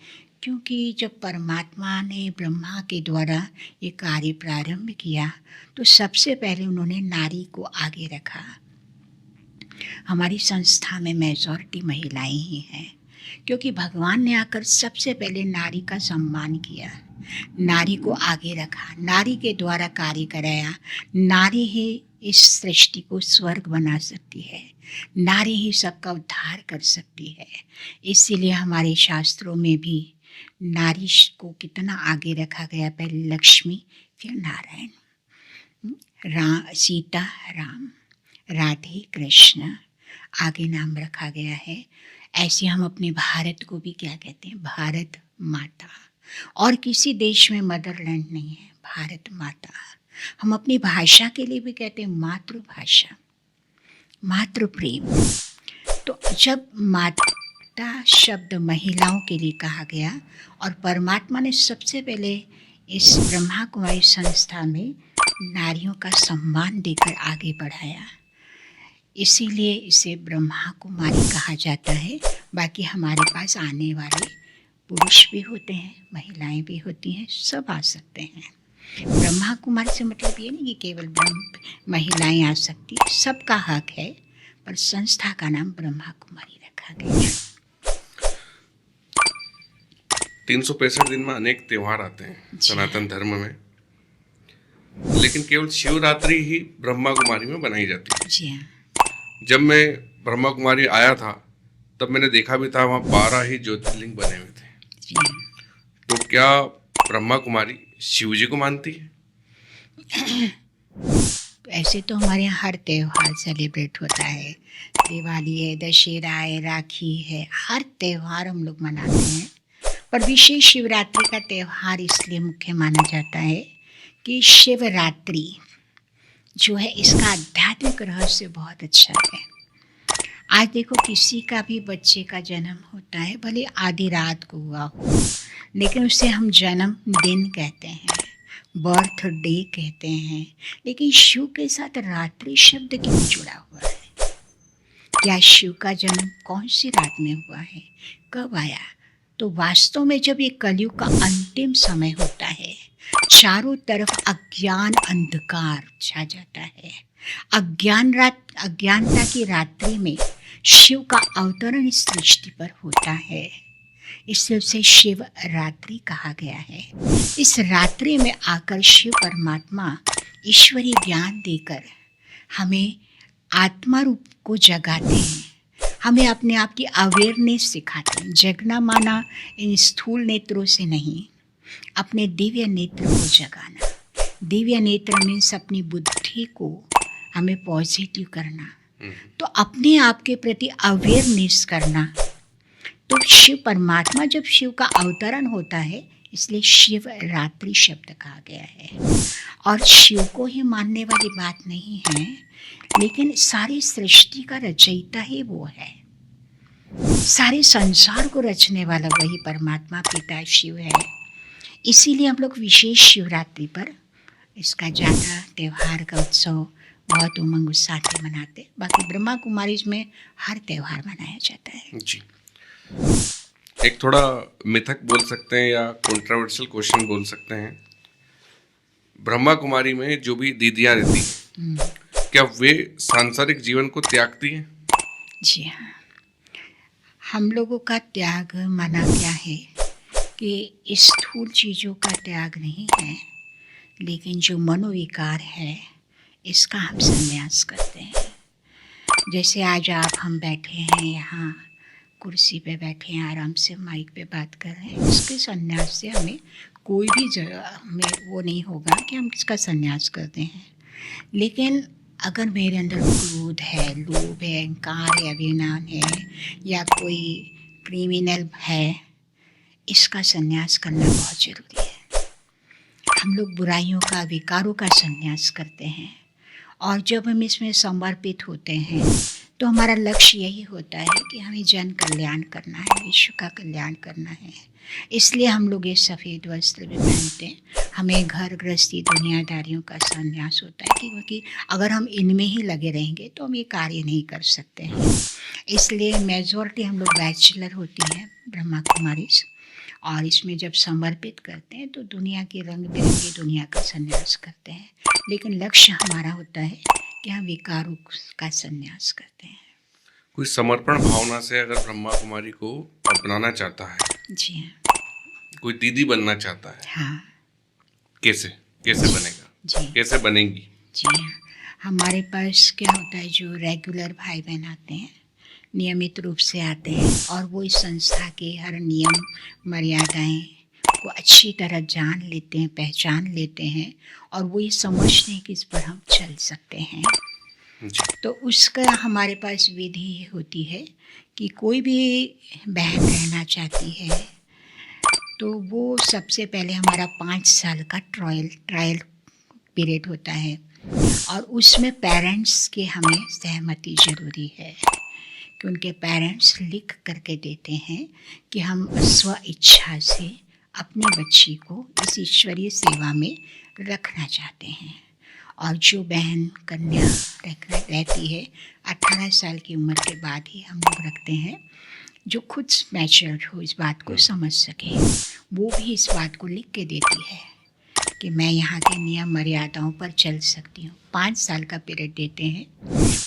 क्योंकि जब परमात्मा ने ब्रह्मा के द्वारा ये कार्य प्रारंभ किया, तो सबसे पहले उन्होंने नारी को आगे रखा। हमारी संस्था में मेजॉरिटी महिलाएं ही हैं, क्योंकि भगवान ने आकर सबसे पहले नारी का सम्मान किया, नारी को आगे रखा, नारी के द्वारा कार्य कराया। नारी ही इस सृष्टि को स्वर्ग बना सकती है, नारी ही सबका उद्धार कर सकती है। इसीलिए हमारे शास्त्रों में भी नारी को कितना आगे रखा गया, पहले लक्ष्मी फिर नारायण, सीता राम, राधे कृष्ण, आगे नाम रखा गया है। ऐसे हम अपने भारत को भी क्या कहते हैं, भारत माता। और किसी देश में मदरलैंड नहीं है, भारत माता। हम अपनी भाषा के लिए भी कहते हैं मातृभाषा, मातृ प्रेम। तो जब माता शब्द महिलाओं के लिए कहा गया, और परमात्मा ने सबसे पहले इस ब्रह्मा कुमारी संस्था में नारियों का सम्मान देकर आगे बढ़ाया, इसीलिए इसे ब्रह्मा कुमारी कहा जाता है। बाकी हमारे पास आने वाले पुरुष भी होते हैं, महिलाएं भी होती हैं, सब आ सकते हैं। ब्रह्मा कुमारी से मतलब ये नहीं कि केवल महिलाएं आ सकती, सबका हक है, पर संस्था का नाम ब्रह्मा कुमारी रखा गया है। 365 दिन में अनेक त्योहार आते हैं सनातन धर्म में, लेकिन केवल शिवरात्रि ही ब्रह्मा कुमारी में बनाई जाती है। जी हाँ। जब मैं ब्रह्मा कुमारी आया था तब मैंने देखा भी था, वहाँ 12 ही ज्योतिर्लिंग बने हुए थे। जी हाँ। तो क्या ब्रह्मा कुमारी शिव जी को मानती है? ऐसे तो हमारे यहाँ हर त्यौहार सेलिब्रेट होता है, दिवाली है, दशहरा है, राखी है, हर त्यौहार हम लोग मनाते हैं। पर विशेष शिवरात्रि का त्यौहार इसलिए मुख्य माना जाता है कि शिवरात्रि जो है इसका आध्यात्मिक रहस्य बहुत अच्छा है। आज देखो किसी का भी बच्चे का जन्म होता है, भले आधी रात को हुआ हो, लेकिन उसे हम जन्मदिन कहते हैं, बर्थडे कहते हैं। लेकिन शिव के साथ रात्रि शब्द क्यों जुड़ा हुआ है? क्या शिव का जन्म कौन सी रात में हुआ है, कब आया? तो वास्तव में जब ये कलयुग का अंतिम समय होता है, चारों तरफ अज्ञान अंधकार छा जाता है, अज्ञानता की रात्रि में शिव का अवतरण इस सृष्टि पर होता है, इसलिए उसे शिव रात्रि कहा गया है। इस रात्रि में आकर शिव परमात्मा ईश्वरीय ज्ञान देकर हमें आत्मा रूप को जगाते हैं, हमें अपने आप की अवेयरनेस सिखाते हैं। जगना माना इन स्थूल नेत्रों से नहीं, अपने दिव्य नेत्र को जगाना। दिव्य नेत्र मीन्स अपनी बुद्धि को हमें पॉजिटिव करना, तो अपने आप के प्रति अवेयरनेस करना। तो शिव परमात्मा जब शिव का अवतरण होता है, इसलिए शिव रात्रि शब्द कहा गया है। और शिव को ही मानने वाली बात नहीं है, लेकिन सारी सृष्टि का रचयिता ही वो है, सारे संसार को रचने वाला वही परमात्मा पिता शिव है। इसीलिए हम लोग विशेष शिवरात्रि पर इसका ज़्यादा त्यौहार का उत्सव बहुत उमंग उत्साह से मनाते। बाकी ब्रह्मा कुमारी में हर त्यौहार मनाया जाता है। जी, एक थोड़ा मिथक बोल सकते हैं या कंट्रोवर्शियल क्वेश्चन बोल सकते हैं, ब्रह्मा कुमारी में जो भी दीदियाँ रहती हैं, क्या वे सांसारिक जीवन को त्यागती हैं? जी हाँ, हम लोगों का त्याग माना क्या है कि स्थूल चीज़ों का त्याग नहीं है, लेकिन जो मनोविकार है इसका हम संन्यास करते हैं। जैसे आज हम बैठे हैं यहाँ कुर्सी पे बैठे हैं, आराम से माइक पे बात कर रहे हैं, इसके संन्यास से हमें कोई भी में वो नहीं होगा कि हम किसका संन्यास करते हैं। लेकिन अगर मेरे अंदर क्रोध है, लोभ है, अहंकार है, अभिमान है, या कोई क्रिमिनल है, इसका संन्यास करना बहुत ज़रूरी है। हम लोग बुराइयों का, विकारों का संन्यास करते हैं, और जब हम इसमें समर्पित होते हैं तो हमारा लक्ष्य यही होता है कि हमें जन कल्याण करना है, विश्व का कल्याण करना है। इसलिए हम लोग ये सफ़ेद वस्त्र भी पहनते हैं। हमें घर गृहस्थी दुनियादारियों का संन्यास होता है, क्योंकि अगर हम इनमें ही लगे रहेंगे तो हम ये कार्य नहीं कर सकते हैं। इसलिए मेजॉरिटी हम लोग बैचलर होती हैं ब्रह्मा कुमारी, और इसमें जब समर्पित करते हैं तो दुनिया की रंग बिरंगी दुनिया का संन्यास करते हैं। लेकिन लक्ष्य हमारा होता है कि हम विकारों का संन्यास करते हैं। कोई समर्पण भावना से अगर ब्रह्मा कुमारी को अपनाना चाहता है, जी हाँ, कोई दीदी बनना चाहता है, हाँ, कैसे बनेगा? जी, कैसे बनेंगी? जी हाँ, हमारे पास क्या होता है, जो रेगुलर भाई बहन आते हैं, नियमित रूप से आते हैं, और वो इस संस्था के हर नियम मर्यादाएं को अच्छी तरह जान लेते हैं, पहचान लेते हैं, और वो ये समझते हैं कि इस पर हम चल सकते हैं। तो उसका हमारे पास विधि होती है कि कोई भी बहन रहना चाहती है तो वो सबसे पहले हमारा 5 साल का ट्रायल पीरियड होता है, और उसमें पेरेंट्स की हमें सहमति ज़रूरी है कि उनके पेरेंट्स लिख करके देते हैं कि हम स्व इच्छा से अपने बच्ची को इस ईश्वरीय सेवा में रखना चाहते हैं। और जो बहन कन्या रहती है 18 साल की उम्र के बाद ही हम लोग रखते हैं, जो खुद मैच्योर हो, इस बात को समझ सके, वो भी इस बात को लिख के देती है कि मैं यहाँ के नियम मर्यादाओं पर चल सकती हूँ। 5 साल का पीरियड देते हैं,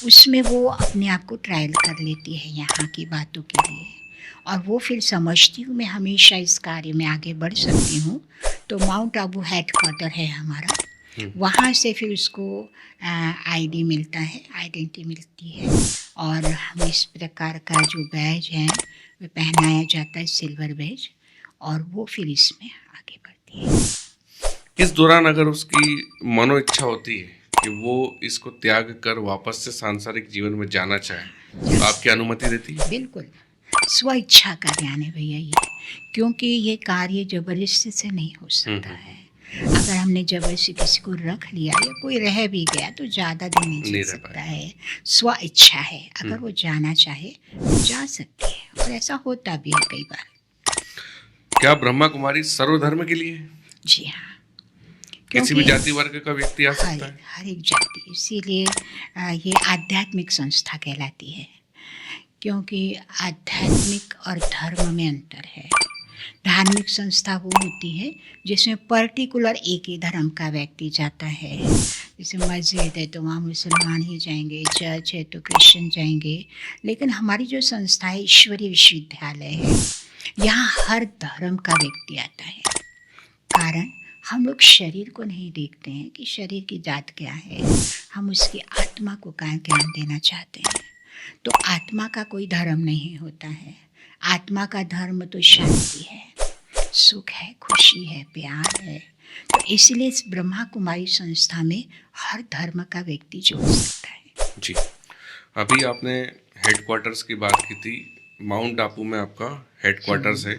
उसमें वो अपने आप को ट्रायल कर लेती है यहाँ की बातों के लिए, और वो फिर समझती हूँ मैं हमेशा इस कार्य में आगे बढ़ सकती हूँ। तो माउंट आबू हेड क्वार्टर है हमारा, वहाँ से फिर उसको आईडी मिलता है, आइडेंटिटी मिलती है, और हम इस प्रकार का जो बैज है वो पहनाया जाता है, सिल्वर बैज, और वो फिर इसमें आगे बढ़ती है। इस दौरान अगर उसकी मनो इच्छा होती है कि वो इसको त्याग कर वापस से सांसारिक जीवन में जाना चाहे, तो आपकी अनुमति देती है? बिल्कुल, स्व इच्छा का ध्यान है भैया ये, क्योंकि ये कार्य जबरदस्ती से नहीं हो सकता है। अगर हमने जबरदस्ती किसी को रख लिया या कोई रह भी गया तो ज़्यादा दिन नहीं नहीं जी रह सकता है। स्व इच्छा है, अगर वो जाना चाहे तो जा सकती है, और ऐसा होता भी है कई बार। क्या ब्रह्मा कुमारी सर्वधर्म के लिए है? जी हाँ, किसी भी जाति वर्ग का व्यक्ति आ सकता है? हर एक जाति, इसीलिए ये आध्यात्मिक संस्था कहलाती है, क्योंकि आध्यात्मिक और धर्म में अंतर है। धार्मिक संस्था वो होती है जिसमें पर्टिकुलर एक ही धर्म का व्यक्ति जाता है, जैसे मस्जिद है तो वहाँ मुसलमान ही जाएंगे, चर्च है तो क्रिश्चियन जाएंगे। लेकिन हमारी जो संस्था है ईश्वरीय विश्वविद्यालय है, यहाँ हर धर्म का व्यक्ति आता है। कारण हम लोग शरीर को नहीं देखते हैं कि शरीर की जात क्या है, हम उसकी आत्मा को ज्ञान देना चाहते हैं। तो आत्मा का कोई धर्म नहीं होता है, आत्मा का धर्म तो शांति है, सुख है, खुशी है, प्यार है। तो इसलिए इस ब्रह्मा कुमारी संस्था में हर धर्म का व्यक्ति जुड़ सकता है। जी, अभी आपने हेडक्वार्टर्स की बात की थी, माउंट आबू में आपका हेडक्वार्टर्स है।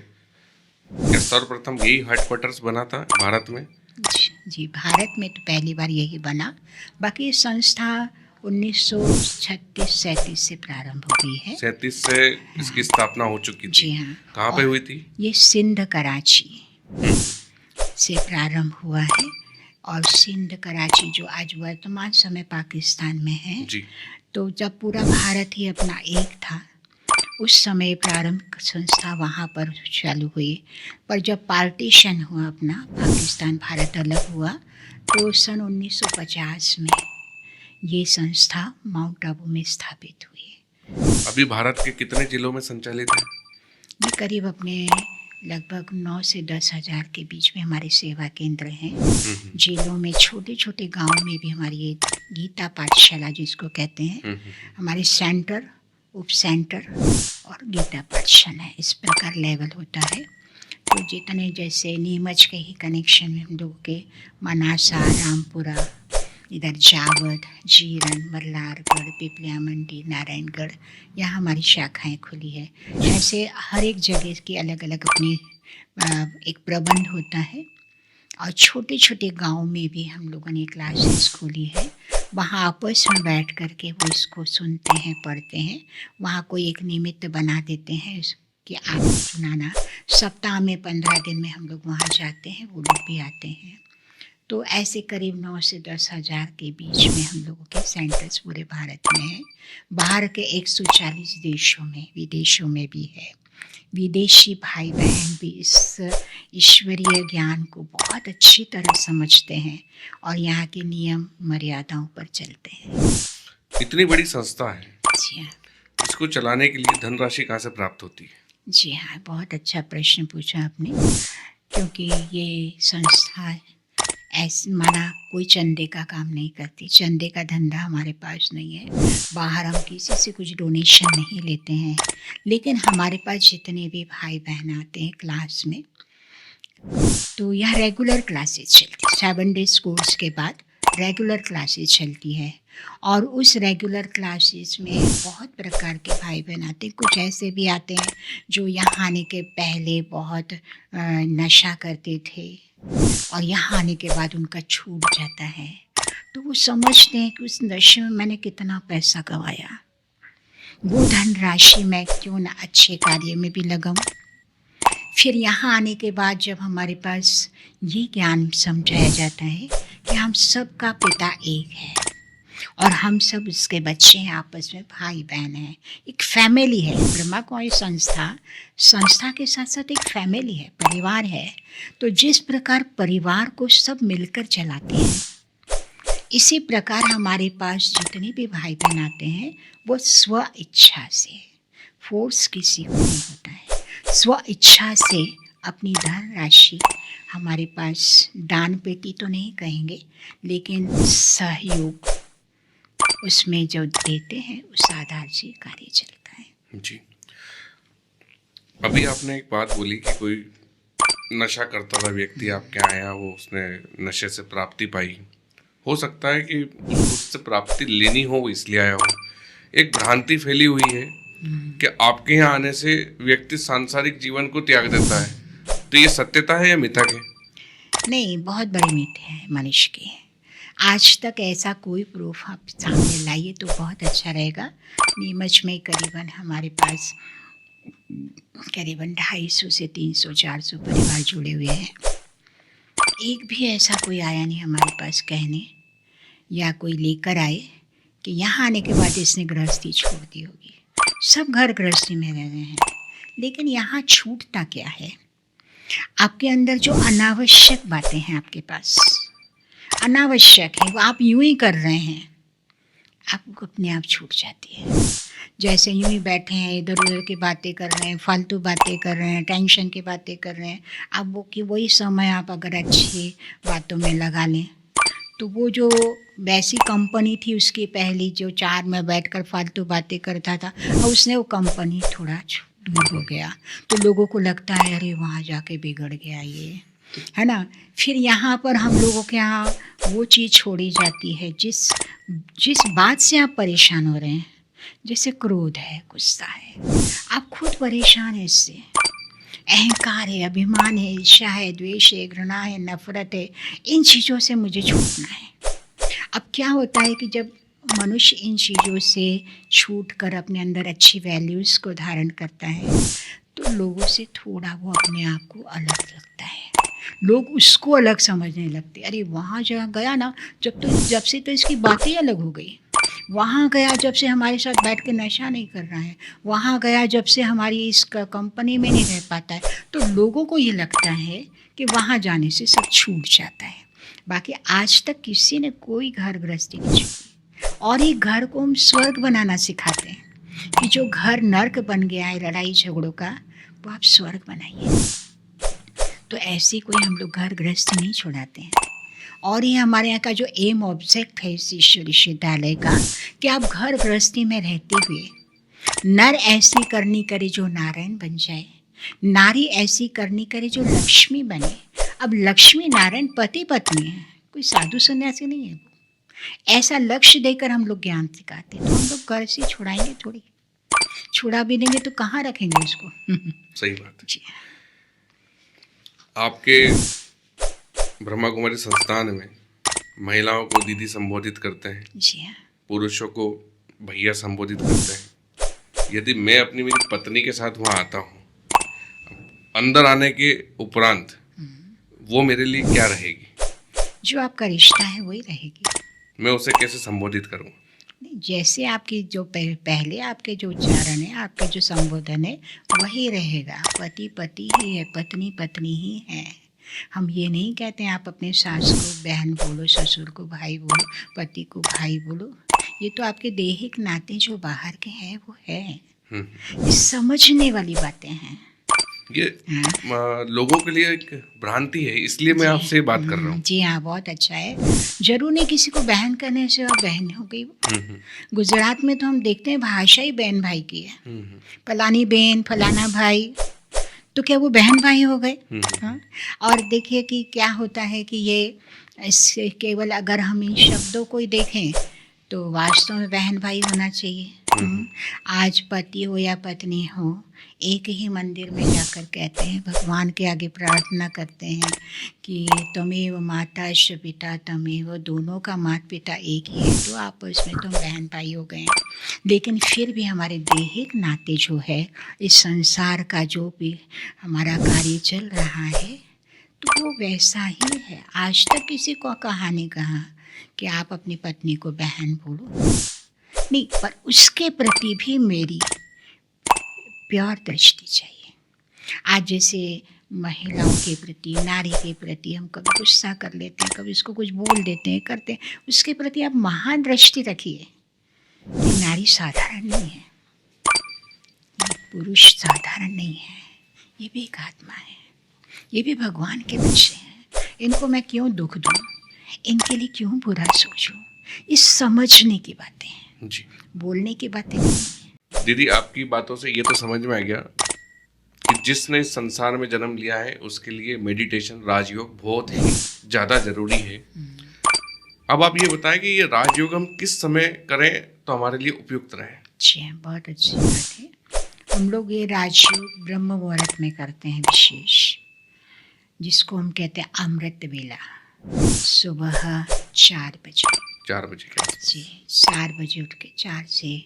क्या सर्वप्रथम यही हेडक्वार्टर्स बना था भारत में? जी, भारत में तो पहली बार यही बना। बाकी संस्था 1936-37 से प्रारंभ हुई है। 37 से इसकी स्थापना हो चुकी थी। जी हाँ। कहाँ पे हुई थी? ये सिंध कराची से प्रारंभ हुआ है, और सिंध कराची जो आज वर्तमान समय पाकिस्तान में है, जी। तो जब पूरा भारत ही अपना एक था उस समय प्रारंभ संस्था वहाँ पर चालू हुई। पर जब पार्टीशन हुआ, अपना पाकिस्तान भारत अलग हुआ, तो सन 1950 में ये संस्था माउंट आबू में स्थापित हुई। अभी भारत के कितने जिलों में संचालित है? ये करीब अपने लगभग 9 से 10 हज़ार के बीच में हमारे सेवा केंद्र हैं। जिलों में, छोटे छोटे गांव में भी हमारी ये गीता पाठशाला जिसको कहते हैं, हमारे सेंटर, उप सेंटर और गीता पाठशाला है, इस प्रकार लेवल होता है। तो जितने जैसे नीमच के ही कनेक्शन में हम लोगों के मनासा, रामपुरा, इधर जावद, जीरन, मल्लारगढ़, पिपलिया मंडी, नारायणगढ़, यहाँ हमारी शाखाएं खुली है। ऐसे हर एक जगह की अलग अलग अपनी एक प्रबंध होता है। और छोटे छोटे गांव में भी हम लोगों ने क्लासेस खोली है, वहाँ आपस में बैठ कर के वो इसको सुनते हैं, पढ़ते हैं। वहाँ कोई एक निमित्त बना देते हैं कि आप सुनाना। सप्ताह में 15 दिन में हम लोग वहाँ जाते हैं, वो लोग भी आते हैं। तो ऐसे करीब 9 से 10 हज़ार के बीच में हम लोगों के सेंटर्स पूरे भारत में हैं। बाहर के 140 देशों में, विदेशों में भी है। विदेशी भाई बहन भी इस ईश्वरीय ज्ञान को बहुत अच्छी तरह समझते हैं और यहाँ के नियम मर्यादाओं पर चलते हैं। इतनी बड़ी संस्था है, जी हाँ। इसको चलाने के लिए धनराशि कहाँ से प्राप्त होती है? जी हाँ, बहुत अच्छा प्रश्न पूछा आपने, क्योंकि ये संस्था ऐसे माना कोई चंदे का काम नहीं करती। चंदे का धंधा हमारे पास नहीं है, बाहर हम किसी से कुछ डोनेशन नहीं लेते हैं। लेकिन हमारे पास जितने भी भाई बहन आते हैं क्लास में, तो यहाँ रेगुलर क्लासेस चलती, 7 डेज कोर्स के बाद रेगुलर क्लासेस चलती है। और उस रेगुलर क्लासेस में बहुत प्रकार के भाई बहन आते हैं। कुछ ऐसे भी आते हैं जो यहाँ आने के पहले बहुत नशा करते थे और यहाँ आने के बाद उनका छूट जाता है, तो वो समझते हैं कि उस नशे में मैंने कितना पैसा गंवाया, वो धनराशि मैं क्यों ना अच्छे कार्य में भी लगाऊं। फिर यहाँ आने के बाद जब हमारे पास ये ज्ञान समझाया जाता है कि हम सबका पिता एक है, और हम सब उसके बच्चे हैं, आपस में भाई बहन हैं, एक फैमिली है। ब्रह्मा कुमारी संस्था के साथ साथ एक फैमिली है, परिवार है। तो जिस प्रकार परिवार को सब मिलकर चलाते हैं, इसी प्रकार हमारे पास जितने भी भाई बहन आते हैं वो स्व इच्छा से, फोर्स किसी को नहीं होता है, स्व इच्छा से अपनी धन राशि हमारे पास, दान पेटी तो नहीं कहेंगे लेकिन सहयोग उसमें जो देते हैं उस आधार से कार्य चलता है। जी, अभी आपने एक बात बोली कि कोई नशा करता था व्यक्ति आपके यहाँ आया, वो उसने नशे से प्राप्ति पाई। हो सकता है कि उसको उससे प्राप्ति लेनी हो इसलिए आया हो। एक भ्रांति फैली हुई है कि आपके यहाँ आने से व्यक्ति सांसारिक जीवन को त्याग देता है, तो ये सत्यता है या मिथक है? नहीं, बहुत बड़ी मिथ है मनुष्य की। आज तक ऐसा कोई प्रूफ आप सामने लाइए तो बहुत अच्छा रहेगा। नीमच में करीबन हमारे पास करीबन 250 से 300 400 परिवार जुड़े हुए हैं। एक भी ऐसा कोई आया नहीं हमारे पास कहने या कोई लेकर आए कि यहाँ आने के बाद इसने गृहस्थी छोड़ दी होगी। सब घर गृहस्थी में रह रहे हैं, लेकिन यहाँ छूटता क्या है? आपके अंदर जो अनावश्यक बातें हैं, आपके पास अनावश्यक है, वो आप यूं ही कर रहे हैं, आपको अपने आप छूट जाती है। जैसे यूं ही बैठे हैं, इधर उधर की बातें कर रहे हैं, फालतू बातें कर रहे हैं, टेंशन की बातें कर रहे हैं, अब वो कि वही समय आप अगर अच्छी बातों में लगा लें तो वो जो वैसी कंपनी थी उसकी पहली, जो 4 में बैठकर फालतू बातें करता था, और उसने वो कंपनी थोड़ा दूर हो गया तो लोगों को लगता है अरे वहाँ जाके बिगड़ गया ये, है ना। फिर यहाँ पर हम लोगों के यहाँ वो चीज़ छोड़ी जाती है जिस बात से आप परेशान हो रहे हैं, जैसे क्रोध है, गुस्सा है, आप खुद परेशान हैं इससे, अहंकार है, अभिमान है, ईर्ष्या है, द्वेष है, घृणा है, नफरत है, इन चीज़ों से मुझे छूटना है। अब क्या होता है कि जब मनुष्य इन चीज़ों से छूट कर अपने अंदर अच्छी वैल्यूज़ को धारण करता है तो लोगों से थोड़ा वो अपने आप को अलग रखता है, लोग उसको अलग समझने लगते। अरे वहाँ जहाँ गया ना, जब से तो इसकी बातें अलग हो गई, वहाँ गया जब से हमारे साथ बैठ के नशा नहीं कर रहा है, वहाँ गया जब से हमारी इस कंपनी में नहीं रह पाता है, तो लोगों को ये लगता है कि वहाँ जाने से सब छूट जाता है। बाकी आज तक किसी ने कोई घर गृहस्थी नहीं छोड़ी, और ये घर को हम स्वर्ग बनाना सिखाते हैं कि जो घर नर्क बन गया है लड़ाई झगड़ों का, वो आप स्वर्ग बनाइए। तो ऐसे कोई हम लोग घर गृहस्थी नहीं छोड़ाते हैं। और ये हमारे यहाँ का जो एम ऑब्जेक्ट है इस ईश्वर विश्वविद्यालय का, कि आप घर गृहस्थी में रहते हुए नर ऐसी करनी करे जो नारायण बन जाए, नारी ऐसी करनी करे जो लक्ष्मी बने। अब लक्ष्मी नारायण पति पत्नी है, कोई साधु सन्यासी नहीं है। ऐसा लक्ष्य देकर हम लोग ज्ञान सिखाते हैं। तो हम लोग घर से छुड़ाएंगे थोड़ी, छुड़ा भी देंगे तो कहाँ रखेंगे उसको। सही बात है। जी आपके ब्रह्मा कुमारी संस्थान में महिलाओं को दीदी संबोधित करते हैं, जी हाँ, पुरुषों को भैया संबोधित करते हैं। यदि मैं अपनी मेरी पत्नी के साथ वहाँ आता हूँ, अंदर आने के उपरांत वो मेरे लिए क्या रहेगी? जो आपका रिश्ता है वही रहेगी। मैं उसे कैसे संबोधित करूँ? जैसे आपकी जो पहले आपके जो उच्चारण है, आपके जो संबोधन है वही रहेगा। पति पति ही है, पत्नी पत्नी ही है। हम ये नहीं कहते हैं आप अपने सास को बहन बोलो, ससुर को भाई बोलो, पति को भाई बोलो। ये तो आपके दैहिक नाते जो बाहर के हैं वो है। ये समझने वाली बातें हैं। ये लोगों के लिए एक भ्रांति है, इसलिए मैं आपसे बात कर रहा हूँ। जी हाँ, बहुत अच्छा है। जरूर नहीं किसी को बहन करने से और बहन हो गई। गुजरात में तो हम देखते हैं भाषा ही बहन भाई की है। फलानी बहन, फलाना भाई, तो क्या वो बहन भाई हो गए? हाँ। और देखिए कि क्या होता है कि ये इससे केवल अगर हम इन शब्दों को ही देखें तो वास्तव में बहन भाई होना चाहिए। आज पति हो या पत्नी हो, एक ही मंदिर में जाकर कहते हैं, भगवान के आगे प्रार्थना करते हैं कि तमेव माता च पिता तमेव, दोनों का माता पिता एक ही है, तो आपस में तो बहन भाई हो गए। लेकिन फिर भी हमारे दैहिक नाते जो है, इस संसार का जो भी हमारा कार्य चल रहा है तो वो वैसा ही है। आज तक किसी को कहा नहीं कहा कि आप अपनी पत्नी को बहन बोलो, नहीं, पर उसके प्रति भी मेरी प्यार दृष्टि चाहिए। आज जैसे महिलाओं के प्रति, नारी के प्रति हम कभी गुस्सा कर लेते हैं, कभी उसको कुछ बोल देते हैं, करते हैं, उसके प्रति आप महान दृष्टि रखिए कि नारी साधारण नहीं है, पुरुष साधारण नहीं है, ये भी एक आत्मा है, ये भी भगवान के बच्चे हैं, इनको मैं क्यों दुख दूँ, इनके लिए क्यों बुरा सोचूं। इस समझने की बातें हैं जी बोलने की बातें नहीं। दीदी, आपकी बातों से ये तो समझ में आ गया कि जिसने इस संसार में जन्म लिया है उसके लिए मेडिटेशन, राजयोग बहुत ही ज़्यादा ज़रूरी है। अब आप ये बताएं कि ये राजयोग हम किस समय करें तो हमारे लिए उपयुक्त रहे। जी हाँ, बहुत अच्छी बात है। हम लोग ये राजयोग ब्रह्म मुहूर्त में करते हैं विशेष, जिसको हम कहते हैं अमृत वेला, सुबह 4 बजे। 4 बजे के आसपास। जी, 4 बजे उठ के 4 से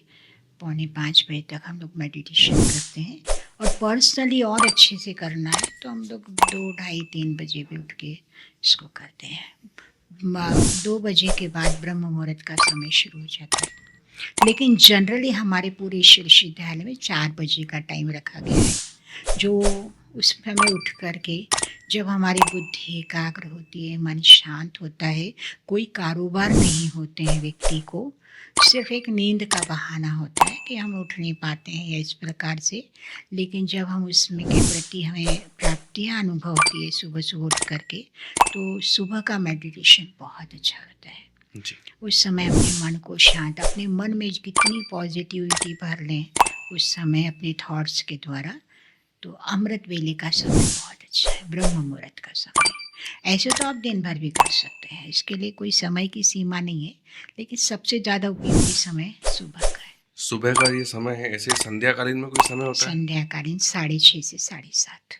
पौने 5 बजे तक हम लोग मेडिटेशन करते हैं। और पर्सनली और अच्छे से करना है तो हम लोग 2, ढाई, 3 बजे भी उठ के इसको करते हैं। 2 बजे के बाद ब्रह्म मुहूर्त का समय शुरू हो जाता है, लेकिन जनरली हमारे पूरे विश्वविद्यालय में 4 बजे का टाइम रखा गया है, जो उस समय उठ कर के जब हमारी बुद्धि एकाग्र होती है, मन शांत होता है, कोई कारोबार नहीं होते हैं व्यक्ति को, सिर्फ एक नींद का बहाना होता है कि हम उठ नहीं पाते हैं या इस प्रकार से। लेकिन जब हम उसमें के प्रति हमें प्राप्तियाँ अनुभव होती है सुबह सुबह उठ करके, तो सुबह का मेडिटेशन बहुत अच्छा होता है। जी उस समय अपने मन को शांत, अपने मन में कितनी पॉजिटिविटी भर लें उस समय अपने थॉट्स के द्वारा, तो अमृत वेले का समय बहुत अच्छा है, ब्रह्म मुहूर्त का समय। ऐसे तो आप दिन भर भी कर सकते हैं, इसके लिए कोई समय की सीमा नहीं है, लेकिन सबसे ज़्यादा उपयोगी समय सुबह का है। सुबह का ये समय है। ऐसे संध्याकालीन में कोई समय होता है? संध्याकालीन 6:30 से 7:30,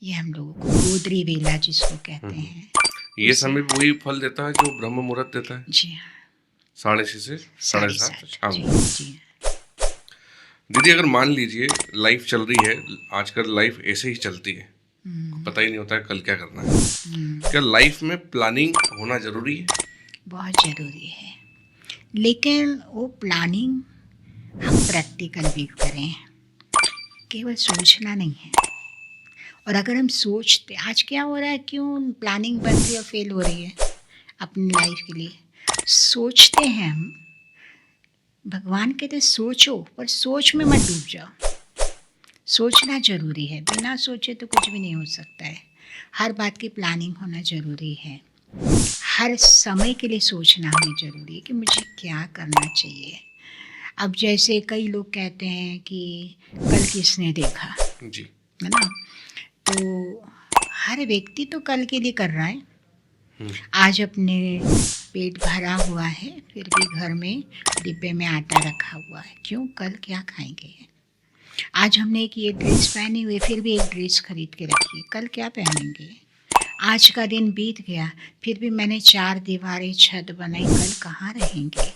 ये हम लोगों को गोदरी वेला जिसको कहते हैं। ये समय भी वही फल देता है जो ब्रह्म मुहूर्त देता है? जी हाँ, 6:30 से 7:30 शाम जी को। जी। दीदी, अगर मान लीजिए लाइफ चल रही है, आजकल लाइफ ऐसे ही चलती है, पता ही नहीं होता है कल क्या करना है। क्या लाइफ में प्लानिंग होना जरूरी है? बहुत ज़रूरी है, लेकिन वो प्लानिंग हम प्रैक्टिकल भी करें, केवल सोचना नहीं है। और अगर हम सोचते, आज क्या हो रहा है, क्यों प्लानिंग बन रही और फेल हो रही है अपनी लाइफ के लिए, सोचते हैं हम। भगवान कहते सोचो, पर सोच में मत डूब जाओ। सोचना ज़रूरी है, बिना सोचे तो कुछ भी नहीं हो सकता है। हर बात की प्लानिंग होना ज़रूरी है, हर समय के लिए सोचना हमें ज़रूरी है कि मुझे क्या करना चाहिए। अब जैसे कई लोग कहते हैं कि कल किसने देखा, जी है ना, तो हर व्यक्ति तो कल के लिए कर रहा है। आज अपने पेट भरा हुआ है, फिर भी घर में डिब्बे में आटा रखा हुआ है, क्यों, कल क्या खाएंगे। आज हमने एक ये ड्रेस पहनी हुई, फिर भी एक ड्रेस खरीद के रखी है, कल क्या पहनेंगे। आज का दिन बीत गया, फिर भी मैंने 4 दीवारें, छत बनाई, कल कहाँ रहेंगे।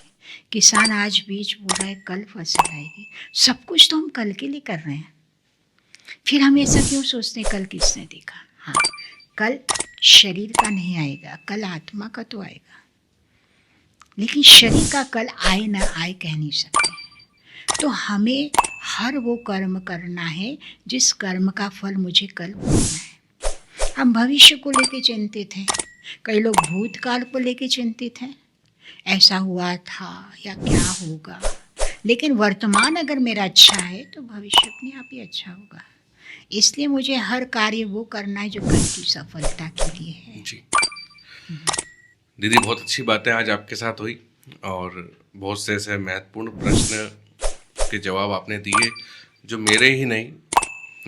किसान आज बीज बो रहा है, कल फसल आएगी। सब कुछ तो हम कल के लिए कर रहे हैं, फिर हम ऐसा क्यों सोचते हैं कल किसने देखा। हाँ, कल शरीर का नहीं आएगा, कल आत्मा का तो आएगा, लेकिन शरीर का कल आए ना आए कह नहीं सकते। तो हमें हर वो कर्म करना है जिस कर्म का फल मुझे कल भोगना है। हम भविष्य को लेके चिंतित हैं, कई लोग भूतकाल को लेके चिंतित हैं, ऐसा हुआ था या क्या होगा। लेकिन वर्तमान अगर मेरा अच्छा है तो भविष्य अपने आप ही अच्छा होगा। इसलिए मुझे हर कार्य वो करना है जो कल की सफलता के लिए है। जी दीदी, बहुत अच्छी बातें आज आपके साथ हुई और बहुत से ऐसे महत्वपूर्ण प्रश्न के जवाब आपने दिए जो मेरे ही नहीं,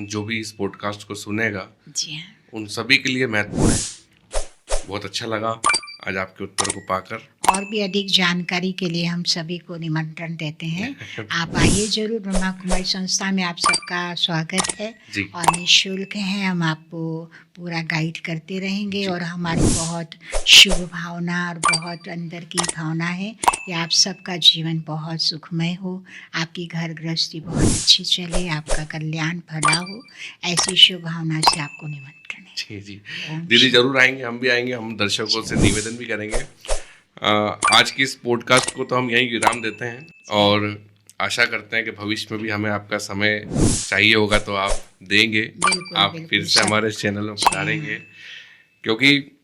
जो भी इस पॉडकास्ट को सुनेगा जी हाँ, उन सभी के लिए महत्वपूर्ण है। बहुत अच्छा लगा आज आपके उत्तर को पाकर। और भी अधिक जानकारी के लिए हम सभी को निमंत्रण देते हैं, आप आइए जरूर। ब्रह्मा कुमारी संस्था में आप सबका स्वागत है जी। और निःशुल्क है, हम आपको पूरा गाइड करते रहेंगे। और हमारी बहुत शुभ भावना और बहुत अंदर की भावना है कि आप सबका जीवन बहुत सुखमय हो, आपकी घर गृहस्थी बहुत अच्छी चले, आपका कल्याण भला हो, ऐसी शुभ भावना से आपको निमंत्रण है। जी जी दीदी, जरूर आएंगे, हम भी आएंगे, हम दर्शकों से निवेदन भी करेंगे। आज की इस पॉडकास्ट को तो हम यहीं विराम देते हैं और आशा करते हैं कि भविष्य में भी हमें आपका समय चाहिए होगा तो आप देंगे। बिल्कुल, आप बिल्कुल, फिर से हमारे चैनल में पधारेंगे, क्योंकि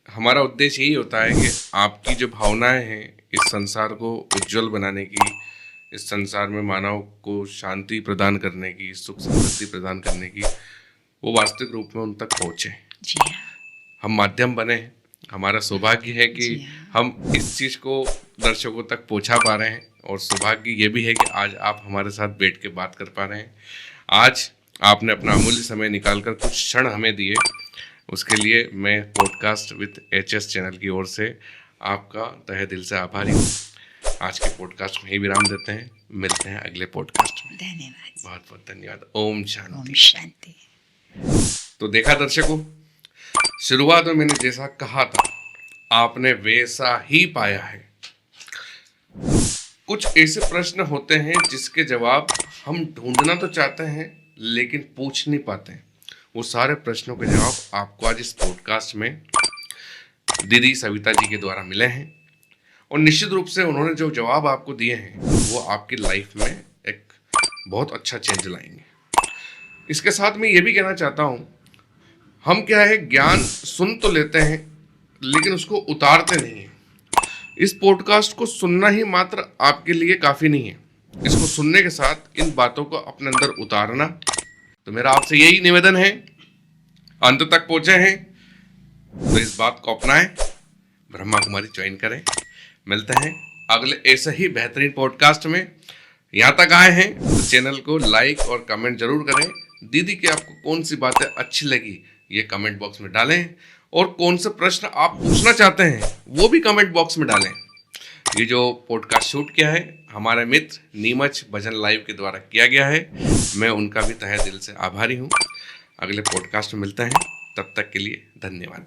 हमारा उद्देश्य यही होता है कि आपकी जो भावनाएं हैं इस संसार को उज्जवल बनाने की, इस संसार में मानव को शांति प्रदान करने की, सुख समृद्धि प्रदान करने की, वो वास्तविक रूप में उन तक पहुँचे। जी हाँ, हम माध्यम बने। हमारा सौभाग्य है कि जी हाँ। हम इस चीज़ को दर्शकों तक पहुंचा पा रहे हैं, और सौभाग्य ये भी है कि आज आप हमारे साथ बैठ के बात कर पा रहे हैं। आज आपने अपना अमूल्य समय निकालकर कुछ क्षण हमें दिए, उसके लिए मैं पॉडकास्ट विद एचएस चैनल की ओर से आपका तहे दिल से आभारी हूँ। आज के पॉडकास्ट में ही विराम देते हैं, मिलते हैं अगले पॉडकास्ट में। धन्यवाद। बहुत बहुत धन्यवाद। ओम ओम शांति। शांति। तो देखा दर्शकों, शुरुआत में मैंने जैसा कहा था आपने वैसा ही पाया है। कुछ ऐसे प्रश्न होते हैं जिसके जवाब हम ढूंढना तो चाहते हैं लेकिन पूछ नहीं पाते। वो सारे प्रश्नों के जवाब आपको आज इस पॉडकास्ट में दीदी सविता जी के द्वारा मिले हैं, और निश्चित रूप से उन्होंने जो जवाब आपको दिए हैं वो आपकी लाइफ में एक बहुत अच्छा चेंज लाएंगे। इसके साथ मैं ये भी कहना चाहता हूँ, हम क्या है, ज्ञान सुन तो लेते हैं लेकिन उसको उतारते नहीं हैं। इस पॉडकास्ट को सुनना ही मात्र आपके लिए काफ़ी नहीं है, इसको सुनने के साथ इन बातों को अपने अंदर उतारना। तो मेरा आपसे यही निवेदन है, अंत तक पहुँचे हैं तो इस बात को अपनाएं, ब्रह्मा कुमारी ज्वाइन करें। मिलते हैं अगले ऐसे ही बेहतरीन पॉडकास्ट में। यहाँ तक आए हैं तो चैनल को लाइक और कमेंट जरूर करें। दीदी की आपको कौन सी बातें अच्छी लगी ये कमेंट बॉक्स में डालें, और कौन से प्रश्न आप पूछना चाहते हैं वो भी कमेंट बॉक्स में डालें। ये जो पॉडकास्ट शूट किया है हमारे मित्र नीमच भजन लाइव के द्वारा किया गया है, मैं उनका भी तहे दिल से आभारी हूँ। अगले पॉडकास्ट में मिलते हैं, तब तक के लिए धन्यवाद।